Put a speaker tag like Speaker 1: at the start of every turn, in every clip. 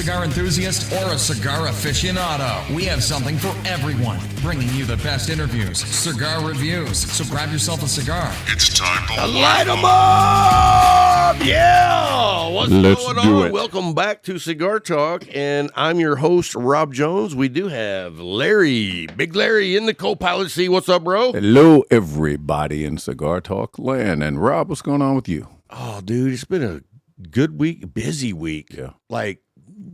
Speaker 1: cigar enthusiast or a cigar aficionado, we have something for everyone, bringing you the best interviews, cigar reviews. So grab yourself a cigar.
Speaker 2: It's time to
Speaker 3: light 'em up! Yeah! What's
Speaker 4: Let's
Speaker 3: going
Speaker 4: do
Speaker 3: on?
Speaker 4: it.
Speaker 3: Welcome back to Cigar Talk, and I'm your host, Rob Jones. We do have Larry, Big Larry, in the co-pilot seat. What's up, bro?
Speaker 4: Hello, everybody in Cigar Talk land. And Rob, what's going on with you?
Speaker 3: Oh, dude, it's been a good week, busy week.
Speaker 4: Yeah.
Speaker 3: Like,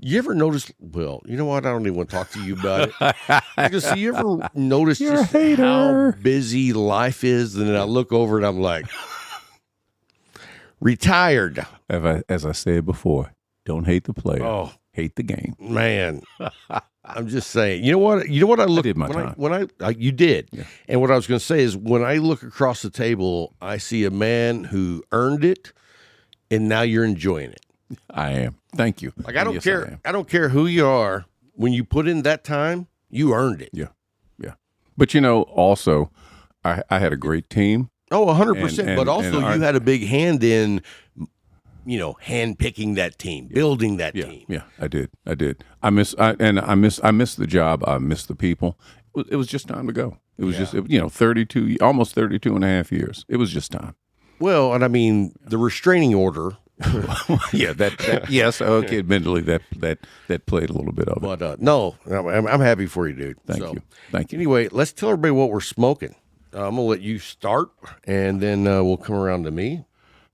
Speaker 3: you ever notice, well, you know what? I don't even want to talk to you about it. Because you ever notice
Speaker 4: You're a
Speaker 3: just how
Speaker 4: hater.
Speaker 3: busy life is? And then I look over and I'm like, retired.
Speaker 4: As I said before, don't hate the player.
Speaker 3: Oh,
Speaker 4: Hate the game.
Speaker 3: man. I'm just saying. You know what I look
Speaker 4: did my
Speaker 3: when
Speaker 4: time.
Speaker 3: when I you did.
Speaker 4: Yeah.
Speaker 3: And what I was going to say is when I look across the table, I see a man who earned it and now you're enjoying it.
Speaker 4: I am. Thank you.
Speaker 3: Like I don't
Speaker 4: Yes,
Speaker 3: care.
Speaker 4: I am.
Speaker 3: I don't care who you are. When you put in that time, you earned it.
Speaker 4: Yeah. But also, I had a great team.
Speaker 3: Oh, 100%.
Speaker 4: And-
Speaker 3: But also,
Speaker 4: and
Speaker 3: you had a big hand in, hand picking that team, building that team.
Speaker 4: Yeah, I did. I miss the job. I miss the people. It was just time to go. It was just 32, almost 32 and a half years. It was just time.
Speaker 3: Well, and I mean, the restraining order.
Speaker 4: Yeah, that yes. Okay, admittedly, that played a little bit of it.
Speaker 3: But no, I'm happy for you, dude.
Speaker 4: Thank you.
Speaker 3: Anyway, let's tell everybody what we're smoking. I'm gonna let you start, and then we'll come around to me.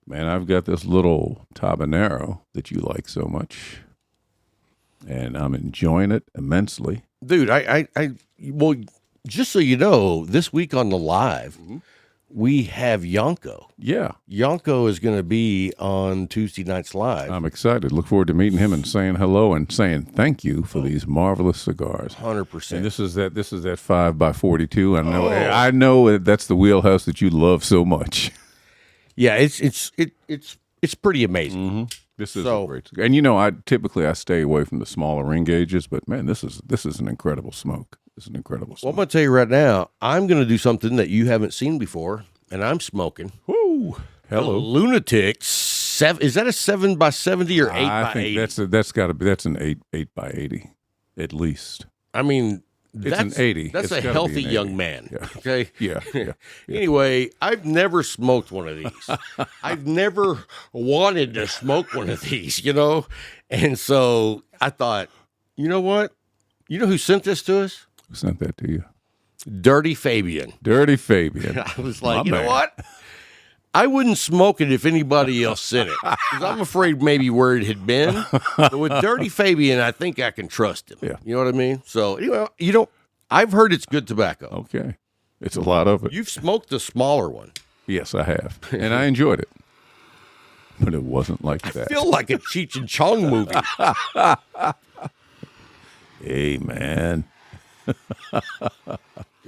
Speaker 4: Man, I've got this little Tabanero that you like so much, and I'm enjoying it immensely.
Speaker 3: Dude, well, just so you know, this week on the live, we have Yonko.
Speaker 4: Yeah,
Speaker 3: Yonko is going to be on Tuesday night's live.
Speaker 4: I'm excited. Look forward to meeting him and saying hello and saying thank you for these marvelous cigars.
Speaker 3: 100%.
Speaker 4: And this is that 5x42. I know that's the wheelhouse that you love so much.
Speaker 3: Yeah, it's pretty amazing.
Speaker 4: Mm-hmm. This is a great cigar. And I stay away from the smaller ring gauges, but man, this is an incredible smoke. It's an incredible
Speaker 3: Well, I'm
Speaker 4: smoke.
Speaker 3: going to tell you right now, I'm going to do something that you haven't seen before, and I'm smoking.
Speaker 4: Woo! Hello.
Speaker 3: A Lunatic is that a 7x70 or 8x80?
Speaker 4: I think that's got to be an 8x80 at least.
Speaker 3: I mean,
Speaker 4: It's an 80.
Speaker 3: That's
Speaker 4: It's
Speaker 3: a
Speaker 4: gotta be
Speaker 3: healthy
Speaker 4: an
Speaker 3: young
Speaker 4: 80.
Speaker 3: man.
Speaker 4: Yeah.
Speaker 3: Okay.
Speaker 4: Yeah.
Speaker 3: Anyway, I've never smoked one of these. I've never wanted to smoke one of these, And so I thought, you know what? You know who sent this to us?
Speaker 4: Who sent that to you?
Speaker 3: Dirty Fabian.
Speaker 4: Dirty Fabian.
Speaker 3: I was like,
Speaker 4: My
Speaker 3: you know
Speaker 4: man.
Speaker 3: what? I wouldn't smoke it if anybody else sent it. 'Cause I'm afraid maybe where it had been. But with Dirty Fabian, I think I can trust him.
Speaker 4: Yeah.
Speaker 3: You know what I mean? So, I've heard it's good tobacco.
Speaker 4: Okay. It's a lot of it.
Speaker 3: You've smoked the smaller one.
Speaker 4: Yes, I have. And I enjoyed it. But it wasn't like that.
Speaker 3: I feel like a Cheech and Chong movie.
Speaker 4: Hey, man.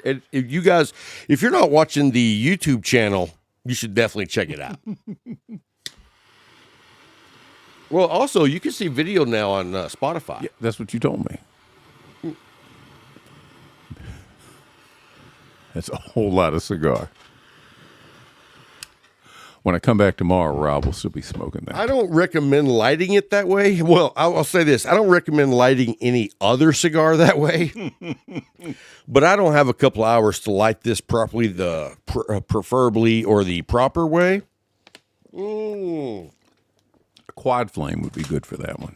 Speaker 3: And if you guys, if you're not watching the YouTube channel, you should definitely check it out. Well, also, you can see video now on Spotify.
Speaker 4: Yeah, that's what you told me. That's a whole lot of cigar. When I come back tomorrow, Rob will still be smoking that.
Speaker 3: I don't recommend lighting it that way. Well, I'll say this. I don't recommend lighting any other cigar that way. But I don't have a couple hours to light this properly, preferably or the proper way.
Speaker 4: A quad flame would be good for that one.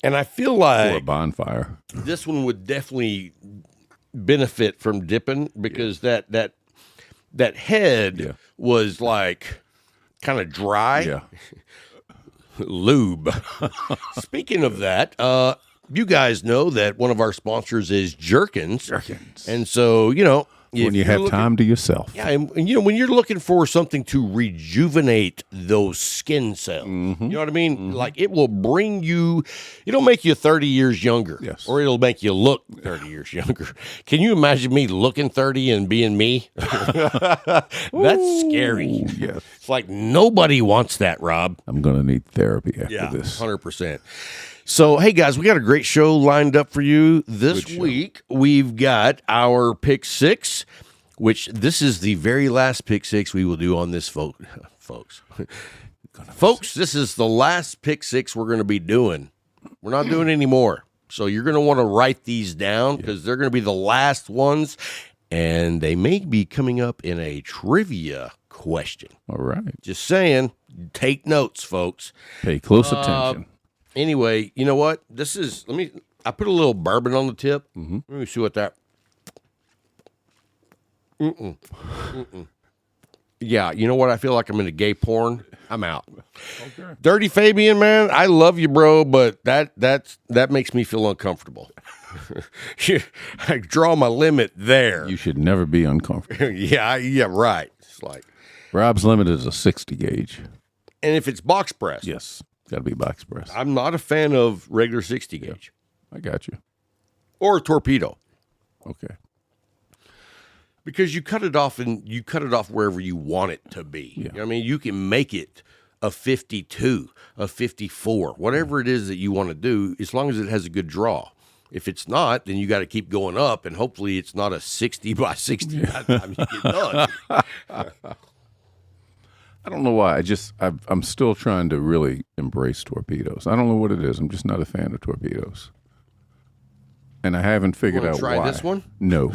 Speaker 3: And I feel
Speaker 4: Or a
Speaker 3: like
Speaker 4: bonfire.
Speaker 3: this one would definitely benefit from dipping because that head was like kind of dry.
Speaker 4: Yeah.
Speaker 3: Lube. Speaking of that, you guys know that one of our sponsors is Jerkins. And so,
Speaker 4: When you have time to yourself.
Speaker 3: Yeah, and when you're looking for something to rejuvenate those skin cells, you know what I mean? Like it will bring you, it'll make you 30 years younger.
Speaker 4: Yes.
Speaker 3: Or it'll make you look 30 years younger. Can you imagine me looking 30 and being me? That's scary.
Speaker 4: Yes.
Speaker 3: It's like nobody wants that, Rob.
Speaker 4: I'm going to need therapy after this.
Speaker 3: 100%. So, hey, guys, we got a great show lined up for you this week. We've got our Pick 6, which this is the very last Pick 6 we will do on this, folks. Folks, this is the last Pick 6 we're going to be doing We're not doing any more. So you're going to want to write these down because they're going to be the last ones, and they may be coming up in a trivia question.
Speaker 4: All right.
Speaker 3: Just saying, take notes, folks.
Speaker 4: Pay close attention.
Speaker 3: Anyway, you know what? I put a little bourbon on the tip. Let me see what that. Yeah, you know what? I feel like I'm into gay porn. I'm out. Okay. Dirty Fabian, man, I love you, bro, but that makes me feel uncomfortable. I draw my limit there.
Speaker 4: You should never be uncomfortable.
Speaker 3: yeah, right. It's like
Speaker 4: Rob's limit is a 60 gauge.
Speaker 3: And if it's box press.
Speaker 4: Yes, got to be box press.
Speaker 3: I'm not a fan of regular 60 gauge.
Speaker 4: I got you.
Speaker 3: Or a torpedo.
Speaker 4: Okay.
Speaker 3: Because you cut it off wherever you want it to be.
Speaker 4: Yeah.
Speaker 3: You know what I mean? You can make it a 52, a 54, whatever it is that you want to do, as long as it has a good draw. If it's not, then you got to keep going up, and hopefully it's not a 60 by 60 by the time you get done.
Speaker 4: I don't know why. I'm still trying to really embrace torpedoes. I don't know what it is. I'm just not a fan of torpedoes. And I haven't figured out why.
Speaker 3: Try this one?
Speaker 4: No,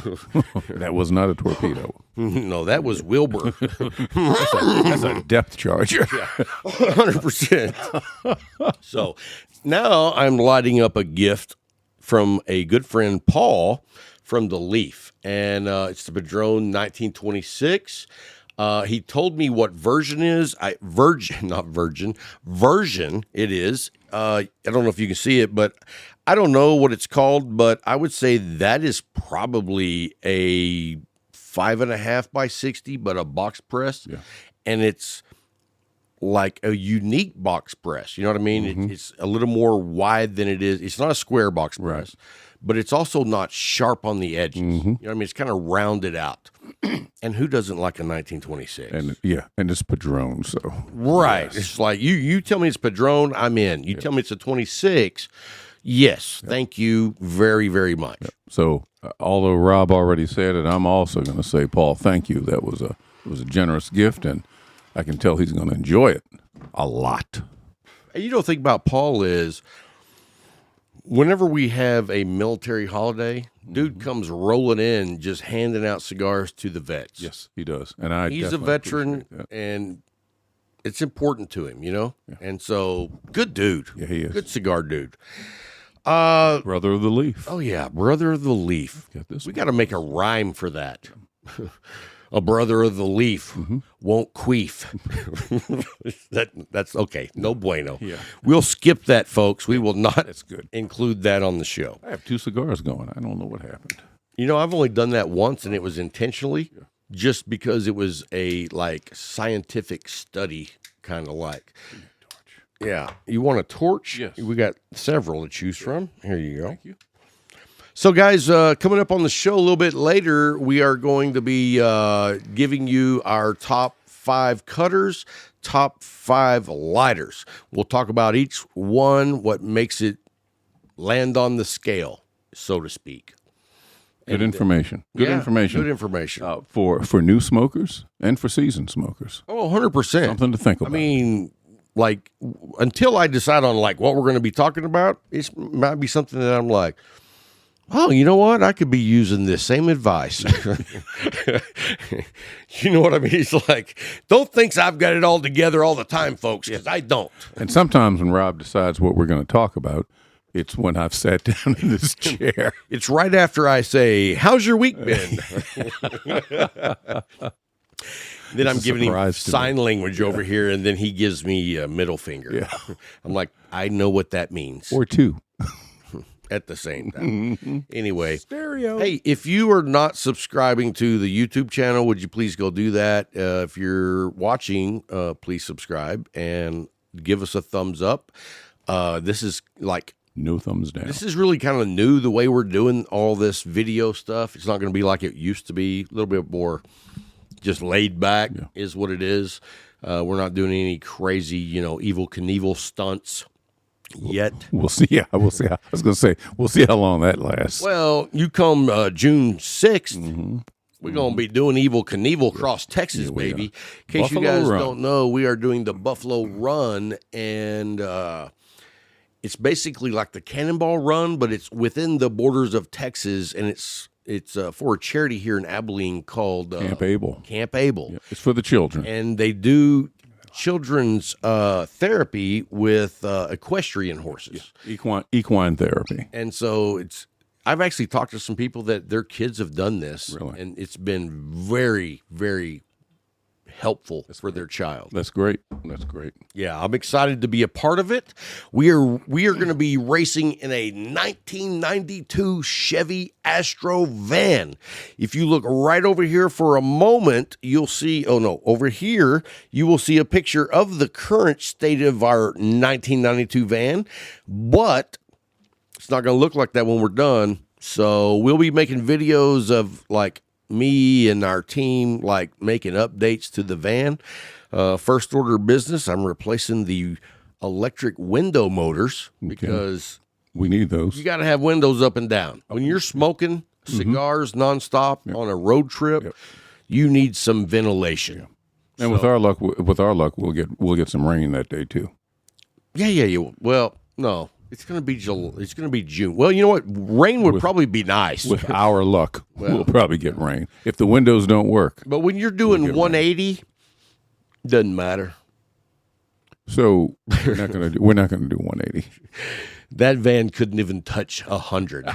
Speaker 4: that was not a torpedo.
Speaker 3: No, that was Wilbur.
Speaker 4: That's a depth charger.
Speaker 3: 100%. So now I'm lighting up a gift from a good friend, Paul, from the Leaf. And it's the Padron 1926. He told me what version is. Version it is. I don't know if you can see it, but I don't know what it's called, but I would say that is probably a 5.5 by 60, but a box press. Yeah. And it's like a unique box press. You know what I mean? Mm-hmm. It's a little more wide than it is. It's not a square box press, but it's also not sharp on the edges. Mm-hmm. You know what I mean? It's kind of rounded out. And who doesn't like a 1926?
Speaker 4: And it's Padron, so.
Speaker 3: Right. Yes. It's like, you tell me it's Padron, I'm in. You tell me it's a 26, yes, thank you very, very much. Yep.
Speaker 4: So, although Rob already said it, I'm also going to say, Paul, thank you. It was a generous gift, and I can tell he's going to enjoy it a lot.
Speaker 3: And you don't think about Paul is, whenever we have a military holiday, dude comes rolling in, just handing out cigars to the vets.
Speaker 4: Yes, he does. And
Speaker 3: he's a veteran, and it's important to him, you know? Yeah. And so, good dude.
Speaker 4: Yeah, he is.
Speaker 3: Good cigar dude.
Speaker 4: Brother of the Leaf.
Speaker 3: Oh, yeah, Brother of the Leaf. We got to make a rhyme for that. A brother of the leaf won't queef. That's okay. No bueno. Yeah. We'll skip that, folks. We will not include that on the show.
Speaker 4: I have 2 cigars going. I don't know what happened.
Speaker 3: You know, I've only done that once, and it was intentionally just because it was a scientific study kind of like. Yeah. You want a torch?
Speaker 4: Yes.
Speaker 3: We got several to choose from. Here you go.
Speaker 4: Thank you.
Speaker 3: So, guys, coming up on the show a little bit later, we are going to be giving you our top 5 cutters, top 5 lighters. We'll talk about each one, what makes it land on the scale, so to speak.
Speaker 4: Good information. Good information.
Speaker 3: Good information.
Speaker 4: For new smokers and for seasoned smokers.
Speaker 3: Oh, 100%.
Speaker 4: Something to think about.
Speaker 3: I mean, until I decide on, what we're going to be talking about, it might be something that I'm like, oh, you know what? I could be using this same advice. You know what I mean? It's like, don't think I've got it all together all the time, folks, because I don't.
Speaker 4: And sometimes when Rob decides what we're going to talk about, it's when I've sat down in this chair.
Speaker 3: It's right after I say, how's your week been? Then I'm giving him sign language over here, and then he gives me a middle finger. Yeah. I'm like, I know what that means.
Speaker 4: Or 2.
Speaker 3: At the same time. Anyway,
Speaker 4: stereo.
Speaker 3: Hey, if you are not subscribing to the YouTube channel, would you please go do that? If you're watching, please subscribe and give us a thumbs up. This is
Speaker 4: no thumbs down.
Speaker 3: This is really kind of new, the way we're doing all this video stuff. It's not going to be like it used to be. A little bit more just laid back is what it is. We're not doing any crazy, Evel Knievel stunts. Yet
Speaker 4: we'll see. Yeah, we'll see. I was going to say we'll see how long that lasts.
Speaker 3: Well, you come June 6th, we're going to be doing Evel Knievel across Texas, baby. In case you guys don't know, we are doing the Buffalo Run, and It's basically like the Cannonball Run, but it's within the borders of Texas, and it's for a charity here in Abilene called
Speaker 4: Camp Able.
Speaker 3: Camp Able.
Speaker 4: Yeah, it's for the children.
Speaker 3: And they do children's therapy with equestrian horses.
Speaker 4: Equine therapy.
Speaker 3: And so I've actually talked to some people that their kids have done this,
Speaker 4: Really?
Speaker 3: and it's been very, very helpful for their child.
Speaker 4: That's great. That's great.
Speaker 3: Yeah, I'm excited to be a part of it. We are going to be racing in a 1992 Chevy Astro van. If you look right over here for a moment, you'll see, over here, you will see a picture of the current state of our 1992 van, but it's not going to look like that when we're done. So we'll be making videos of like me and our team like making updates to the van. First order of business, I'm replacing the electric window motors because
Speaker 4: we need those.
Speaker 3: You got to have windows up and down. When you're smoking cigars nonstop on a road trip, you need some ventilation.
Speaker 4: And with our luck, we'll get some rain that day too.
Speaker 3: Yeah. Well, no. It's gonna be June. Well, you know what? Rain would probably be nice.
Speaker 4: With our luck, we'll probably get rain if the windows don't work.
Speaker 3: But when you're doing 180, doesn't matter.
Speaker 4: So we're not gonna do 180.
Speaker 3: That van couldn't even touch 100.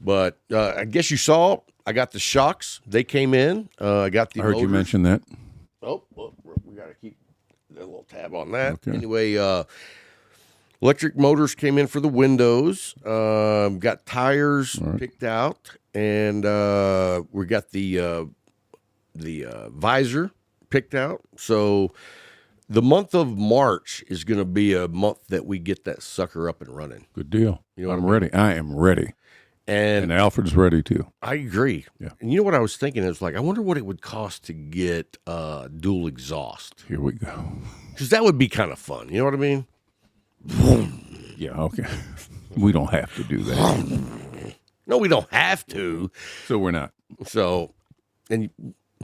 Speaker 3: But I guess you saw. I got the shocks. They came in. I got the.
Speaker 4: I heard
Speaker 3: motors.
Speaker 4: you mention that.
Speaker 3: Oh, well, we got to keep a little tab on that.
Speaker 4: Okay.
Speaker 3: Anyway. Electric motors came in for the windows. Got tires picked out, and we got the visor picked out. So the month of March is going to be a month that we get that sucker up and running.
Speaker 4: Good deal.
Speaker 3: You know
Speaker 4: I'm ready. I am ready. And Alfred's ready too.
Speaker 3: I agree.
Speaker 4: Yeah.
Speaker 3: And you know what I was thinking? It was like, I wonder what it would cost to get dual exhaust.
Speaker 4: Here we go.
Speaker 3: Because that would be kind of fun. You know what I mean?
Speaker 4: Yeah, okay. We don't have to do that.
Speaker 3: No, we don't have to.
Speaker 4: So we're not.
Speaker 3: So, and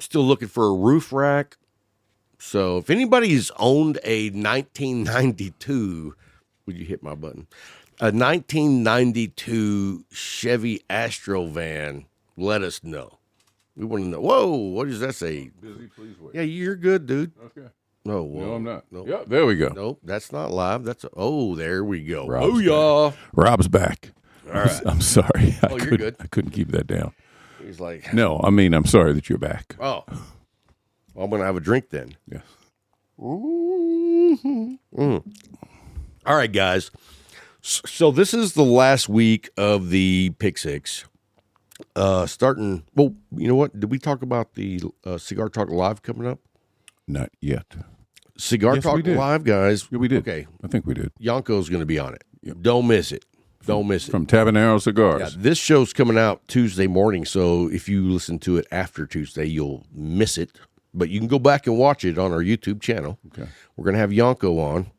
Speaker 3: still looking for a roof rack. So if anybody's owned a 1992, would you hit my button? A 1992 Chevy Astro van, let us know. We want to know. Whoa, what does that say?
Speaker 4: Busy, please wait.
Speaker 3: Yeah, you're good, dude.
Speaker 4: Okay.
Speaker 3: No, whoa.
Speaker 4: No, I'm not.
Speaker 3: Nope.
Speaker 4: Yeah, there we go.
Speaker 3: Nope, that's not live. There we go.
Speaker 4: Rob's
Speaker 3: y'all.
Speaker 4: Rob's back.
Speaker 3: All right.
Speaker 4: I'm sorry.
Speaker 3: You're good.
Speaker 4: I couldn't keep that down.
Speaker 3: He's like,
Speaker 4: No, I mean, I'm sorry that you're back.
Speaker 3: oh, well, I'm going to have a drink then.
Speaker 4: Yes.
Speaker 3: All right, guys. So this is the last week of the Pick Six. Starting, well, you know what? Did we talk about the Cigar Talk Live coming up?
Speaker 4: Not yet.
Speaker 3: Cigar
Speaker 4: Yes, we
Speaker 3: Talk
Speaker 4: did.
Speaker 3: Live, guys.
Speaker 4: Yeah, we did.
Speaker 3: Okay.
Speaker 4: I think we did.
Speaker 3: Yanko's going to be on it.
Speaker 4: Yep.
Speaker 3: Don't miss it. Don't miss it.
Speaker 4: From Tabanero Cigars.
Speaker 3: Yeah, this show's coming out Tuesday morning, so if you listen to it after Tuesday, you'll miss it. But you can go back and watch it on our YouTube channel.
Speaker 4: Okay.
Speaker 3: We're going to have Yanko on.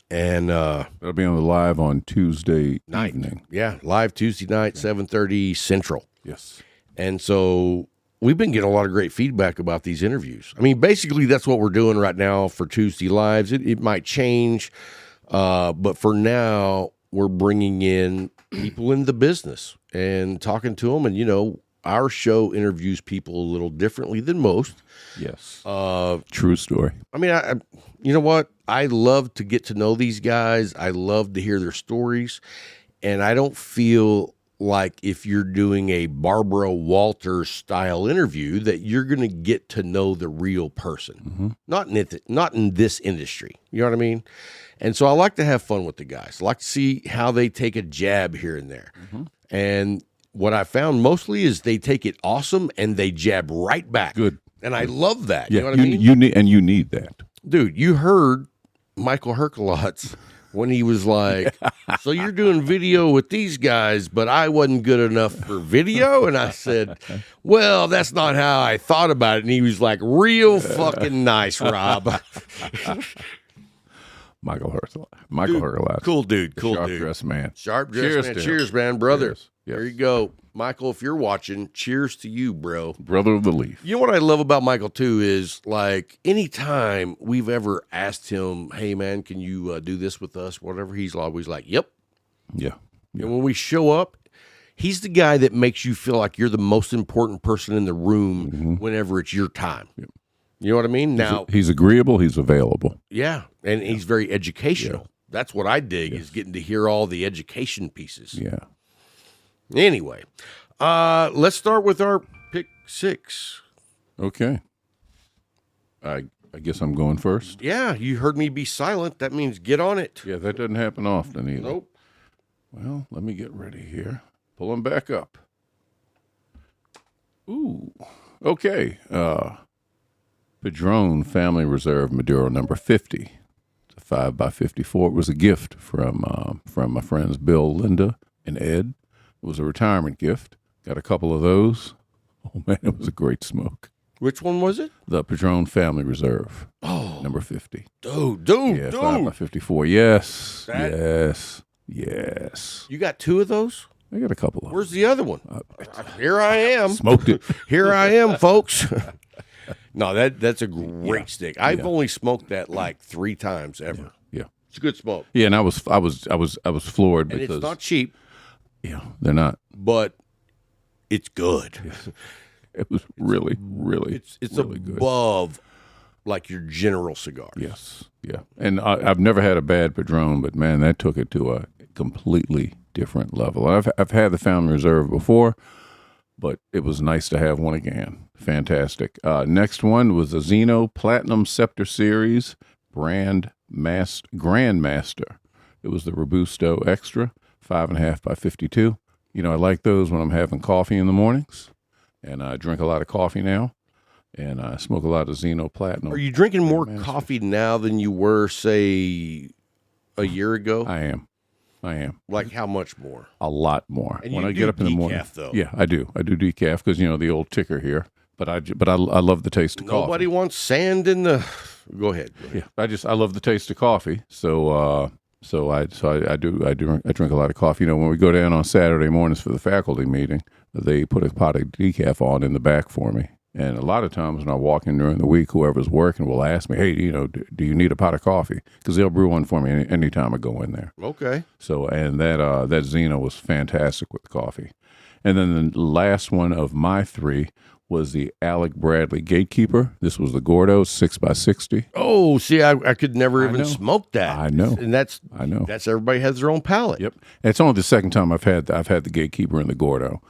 Speaker 3: And
Speaker 4: That'll be on the live on Tuesday
Speaker 3: night.
Speaker 4: evening.
Speaker 3: Yeah, live Tuesday night, 7:30 Central.
Speaker 4: Yes.
Speaker 3: And so we've been getting a lot of great feedback about these interviews. I mean, basically, that's what we're doing right now for Tuesday Lives. It might change, but for now, we're bringing in people in the business and talking to them. And, you know, our show interviews people a little differently than most.
Speaker 4: Yes. True story.
Speaker 3: I mean, I you know what? I love to get to know these guys. I love to hear their stories. And I don't feel like if you're doing a Barbara Walters style interview that you're going to get to know the real person. Mm-hmm. Not in this industry. You know what I mean? And so I like to have fun with the guys. I like to see how they take a jab here and there. Mm-hmm. And what I found mostly is they take it awesome and they jab right back.
Speaker 4: Good.
Speaker 3: And I love that.
Speaker 4: Yeah,
Speaker 3: you know what I mean?
Speaker 4: You need that.
Speaker 3: Dude, you heard Michael Herkulotz when he was like, so you're doing video with these guys, but I wasn't good enough for video? And I said, well, that's not how I thought about it. And he was like, real fucking nice, Rob.
Speaker 4: Michael Hergelast.
Speaker 3: Cool dude. Cool
Speaker 4: Sharp
Speaker 3: dude.
Speaker 4: dressed man.
Speaker 3: Sharp dress,
Speaker 4: Cheers
Speaker 3: man.
Speaker 4: to him.
Speaker 3: Cheers, man, brother.
Speaker 4: Cheers. Yes.
Speaker 3: There you go. Michael, if you're watching, cheers to you, bro.
Speaker 4: Brother of the Leaf.
Speaker 3: You know what I love about Michael, too, is like anytime we've ever asked him, hey, man, can you do this with us, whatever, he's always like, yep.
Speaker 4: Yeah.
Speaker 3: And when we show up, he's the guy that makes you feel like you're the most important person in the room whenever it's your time. Yep. You know what I mean? Now
Speaker 4: He's agreeable. He's available.
Speaker 3: yeah, and he's very educational. That's what I dig is getting to hear all the education pieces.
Speaker 4: Yeah.
Speaker 3: Anyway, let's start with our pick 6.
Speaker 4: Okay. I guess I'm going first.
Speaker 3: Yeah, you heard me be silent. That means get on it.
Speaker 4: Yeah, that doesn't happen often either.
Speaker 3: Nope.
Speaker 4: Well, let me get ready here. Pull them back up. Ooh. Okay. Padron Family Reserve Maduro number 50. It's a 5x54. It was a gift from my friends Bill, Linda, and Ed. It was a retirement gift. Got a couple of those. Oh, man, it was a great smoke.
Speaker 3: Which one was it?
Speaker 4: The Padron Family Reserve. Oh. Number 50.
Speaker 3: Dude.
Speaker 4: Yeah, 5x54. Yes. Yes.
Speaker 3: You got 2 of those?
Speaker 4: I got a couple of
Speaker 3: Where's the other one? Here I am.
Speaker 4: Smoked it.
Speaker 3: Here I am, folks. No, that's a great stick. I've only smoked that like 3 times ever.
Speaker 4: Yeah.
Speaker 3: It's a good smoke.
Speaker 4: Yeah, and I was floored
Speaker 3: And
Speaker 4: because
Speaker 3: it's not cheap,
Speaker 4: they're not.
Speaker 3: but it's good.
Speaker 4: It was really, really,
Speaker 3: It's
Speaker 4: really good.
Speaker 3: above like your general cigar.
Speaker 4: Yes, yeah. And I've never had a bad Padron, but man, that took it to a completely different level. I've had the Family Reserve before, but it was nice to have one again. Fantastic. Next one was the Zeno Platinum Scepter Series Grandmaster. It was the Robusto Extra, 5.5x52. You know, I like those when I'm having coffee in the mornings, and I drink a lot of coffee now, and I smoke a lot of Zeno Platinum.
Speaker 3: Are you drinking more coffee now than you were, say, a year ago?
Speaker 4: I am.
Speaker 3: Like how much more?
Speaker 4: A lot more.
Speaker 3: And
Speaker 4: when
Speaker 3: you
Speaker 4: I
Speaker 3: do
Speaker 4: get up in the
Speaker 3: decaf,
Speaker 4: morning,
Speaker 3: though.
Speaker 4: Yeah, I do. I do decaf because the old ticker here. But I love the taste of coffee.
Speaker 3: Nobody wants sand in the. Go ahead.
Speaker 4: Yeah, I love the taste of coffee. So I drink a lot of coffee. When we go down on Saturday mornings for the faculty meeting, they put a pot of decaf on in the back for me. And a lot of times when I walk in during the week, whoever's working will ask me, hey, do you need a pot of coffee? Because they'll brew one for me anytime I go in there.
Speaker 3: Okay.
Speaker 4: So, and that Zeno was fantastic with the coffee. And then the last one of my 3 was the Alec Bradley Gatekeeper. This was the Gordo 6x60.
Speaker 3: Oh, see, I could never even smoke that.
Speaker 4: I know.
Speaker 3: And that's everybody has their own palate.
Speaker 4: Yep. And it's only the second time I've had the Gatekeeper and the Gordo.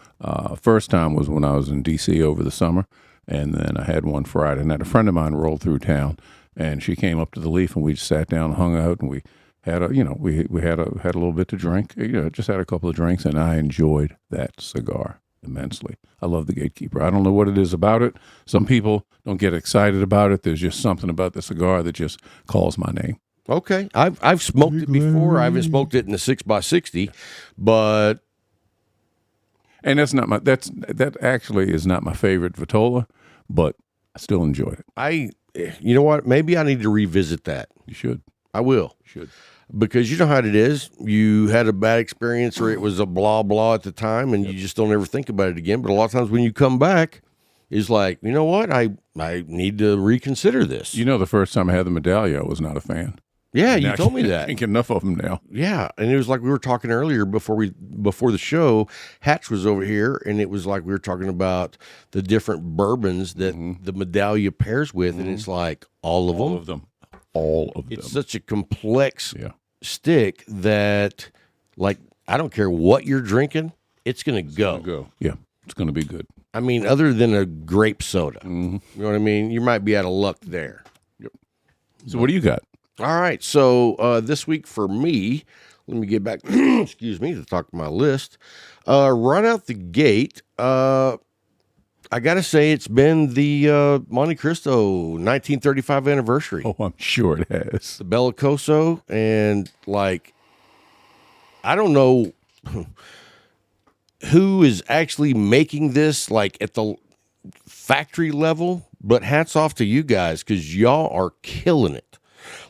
Speaker 4: First time was when I was in D.C. over the summer. And then I had one Friday night. A friend of mine rolled through town, and she came up to the Leaf, and we just sat down and hung out, and we had we had a little bit to drink. Just had a couple of drinks, and I enjoyed that cigar immensely. I love the Gatekeeper. I don't know what it is about it. Some people don't get excited about it. There's just something about the cigar that just calls my name.
Speaker 3: Okay, I've smoked it before. I haven't smoked it in the 6x60, but.
Speaker 4: And that actually is not my favorite Vitola, but I still enjoy it.
Speaker 3: You know what? Maybe I need to revisit that.
Speaker 4: You should.
Speaker 3: I will.
Speaker 4: You should.
Speaker 3: Because you know how it is. You had a bad experience or it was a blah, blah at the time, and you just don't ever think about it again. But a lot of times when you come back, it's like, you know what? I need to reconsider this.
Speaker 4: The first time I had the Medallia, I was not a fan.
Speaker 3: Yeah, you told me that.
Speaker 4: I can't get enough of them now.
Speaker 3: Yeah, and it was like we were talking earlier before the show. Hatch was over here, and it was like we were talking about the different bourbons that the Medallia pairs with, and it's like all of them.
Speaker 4: All of them.
Speaker 3: It's such a complex stick that, like, I don't care what you're drinking, it's going to go.
Speaker 4: Yeah, it's going to be good.
Speaker 3: I mean, other than a grape soda,
Speaker 4: Mm-hmm.
Speaker 3: you know what I mean? You might be out of luck there.
Speaker 4: Yep. So what do you got?
Speaker 3: All right, so this week for me, let me get back, excuse me, to talk to my list. Right out the gate, I got to say it's been the Monte Cristo 1935 anniversary.
Speaker 4: Oh, I'm sure it has.
Speaker 3: The Bellicoso, and like, I don't know who is actually making this like at the factory level, but hats off to you guys because y'all are killing it.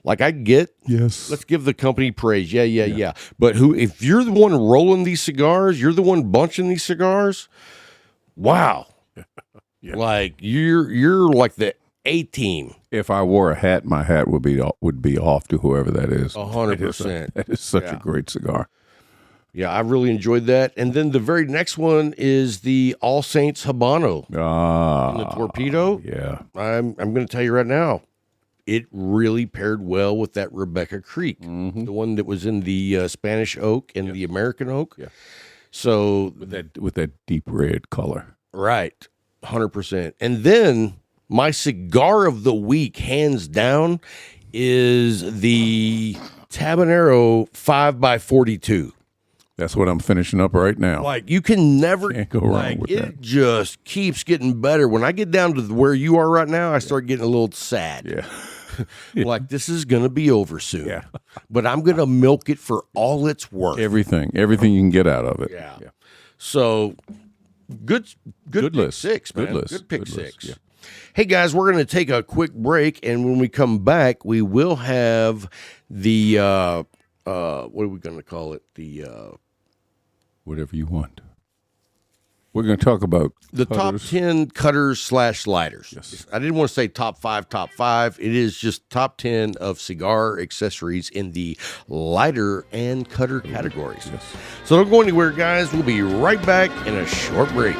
Speaker 3: Like I get,
Speaker 4: Yes.
Speaker 3: let's give the company praise. Yeah. But if you're the one rolling these cigars, you're the one bunching these cigars. Wow.
Speaker 4: Yeah.
Speaker 3: Like you're like the A team.
Speaker 4: If I wore a hat, my hat would be off to whoever that is.
Speaker 3: 100%.
Speaker 4: That is such a great cigar.
Speaker 3: Yeah, I really enjoyed that. And then the very next one is the All Saints Habano in the Torpedo.
Speaker 4: Yeah.
Speaker 3: I'm going to tell you right now, it really paired well with that Rebecca Creek, the one that was in the Spanish oak and the American oak.
Speaker 4: Yeah.
Speaker 3: So
Speaker 4: With that deep red color.
Speaker 3: right, 100%. And then my cigar of the week, hands down, is the Tabanero 5x42.
Speaker 4: That's what I'm finishing up right now.
Speaker 3: Like you can never
Speaker 4: Can't go wrong
Speaker 3: like
Speaker 4: with
Speaker 3: it.
Speaker 4: that.
Speaker 3: Just keeps getting better. When I get down to where you are right now, I start getting a little sad.
Speaker 4: Yeah.
Speaker 3: Like this is gonna be over soon.
Speaker 4: Yeah.
Speaker 3: But I'm gonna milk it for all it's worth.
Speaker 4: Everything you can get out of it.
Speaker 3: Yeah. So good pick
Speaker 4: list.
Speaker 3: six, man.
Speaker 4: Good list.
Speaker 3: Good pick
Speaker 4: Good list,
Speaker 3: six.
Speaker 4: yeah.
Speaker 3: Hey guys, we're gonna take a quick break, and when we come back, we will have the what are we gonna call it? The
Speaker 4: Whatever you want. We're going to talk about
Speaker 3: top
Speaker 4: cutters.
Speaker 3: 10 cutters / lighters.
Speaker 4: Yes.
Speaker 3: I didn't want to say top five. It is just top 10 of cigar accessories in the lighter and cutter categories.
Speaker 4: Yes.
Speaker 3: So don't go anywhere, guys. We'll be right back in a short break.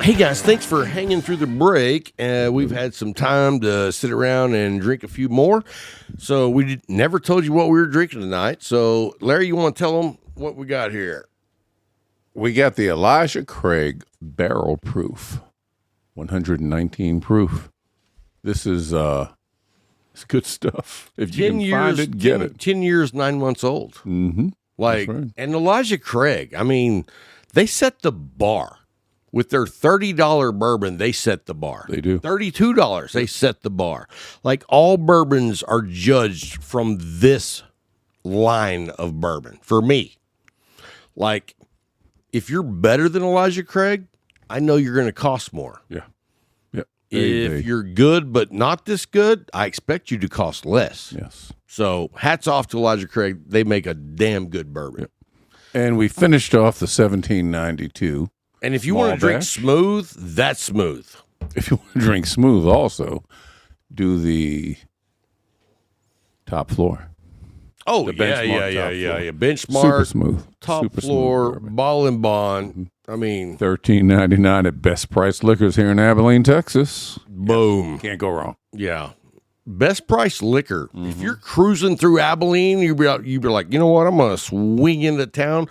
Speaker 3: Hey guys, thanks for hanging through the break. We've had some time to sit around and drink a few more. So we never told you what we were drinking tonight. So Larry, you want to tell them what we got here?
Speaker 4: We got the Elijah Craig Barrel Proof, 119 proof. This is it's good stuff. If you can find it, get it.
Speaker 3: 10 years, 9 months old.
Speaker 4: Mm-hmm.
Speaker 3: Like,
Speaker 4: That's right.
Speaker 3: and Elijah Craig, I mean, they set the bar. With their $30 bourbon, they set the bar.
Speaker 4: They do.
Speaker 3: $32, they set the bar. Like all bourbons are judged from this line of bourbon for me. Like if you're better than Elijah Craig, I know you're going to cost more.
Speaker 4: Yeah. Yeah.
Speaker 3: If you're good but not this good, I expect you to cost less.
Speaker 4: Yes.
Speaker 3: So hats off to Elijah Craig. They make a damn good bourbon.
Speaker 4: Yep. And we finished off the 1792.
Speaker 3: And if you
Speaker 4: Small
Speaker 3: want to drink
Speaker 4: batch.
Speaker 3: smooth, that's smooth.
Speaker 4: If you want to drink smooth, also do the top floor.
Speaker 3: Oh,
Speaker 4: The
Speaker 3: yeah.
Speaker 4: benchmark
Speaker 3: Benchmark,
Speaker 4: Super smooth.
Speaker 3: top
Speaker 4: Super
Speaker 3: floor,
Speaker 4: smooth bourbon.
Speaker 3: ball and bond. I mean,
Speaker 4: $13.99 at Best Price Liquors here in Abilene, Texas.
Speaker 3: boom.
Speaker 4: Can't go wrong.
Speaker 3: Yeah. Best price liquor. If you're cruising through Abilene, you'd be like, you know what? I'm going to swing into town.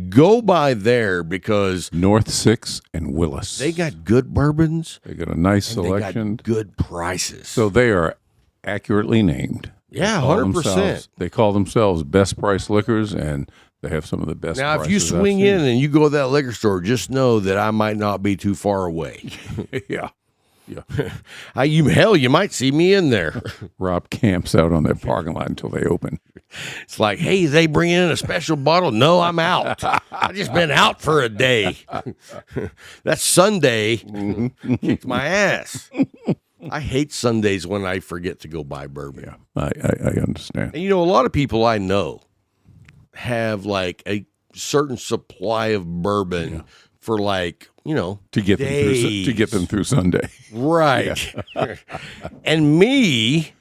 Speaker 3: Go by there because
Speaker 4: North 6 and Willis.
Speaker 3: they got good bourbons.
Speaker 4: They got a nice
Speaker 3: And
Speaker 4: selection.
Speaker 3: they got good prices.
Speaker 4: So they are accurately named.
Speaker 3: yeah,
Speaker 4: Call
Speaker 3: 100%.
Speaker 4: They call themselves Best Price Liquors, and they have some of the best
Speaker 3: Now, if you
Speaker 4: prices I've
Speaker 3: swing
Speaker 4: seen.
Speaker 3: in and you go to that liquor store, just know that I might not be too far away.
Speaker 4: Yeah.
Speaker 3: You might see me in there.
Speaker 4: Rob camps out on that parking lot until they open.
Speaker 3: It's like, hey, they bring in a special bottle. No, I'm out. I just been out for a day. That Sunday kicked my ass. I hate Sundays when I forget to go buy bourbon.
Speaker 4: Yeah, I understand.
Speaker 3: And a lot of people I know have like a certain supply of bourbon for like,
Speaker 4: To get
Speaker 3: days.
Speaker 4: them through Sunday.
Speaker 3: Right. And me,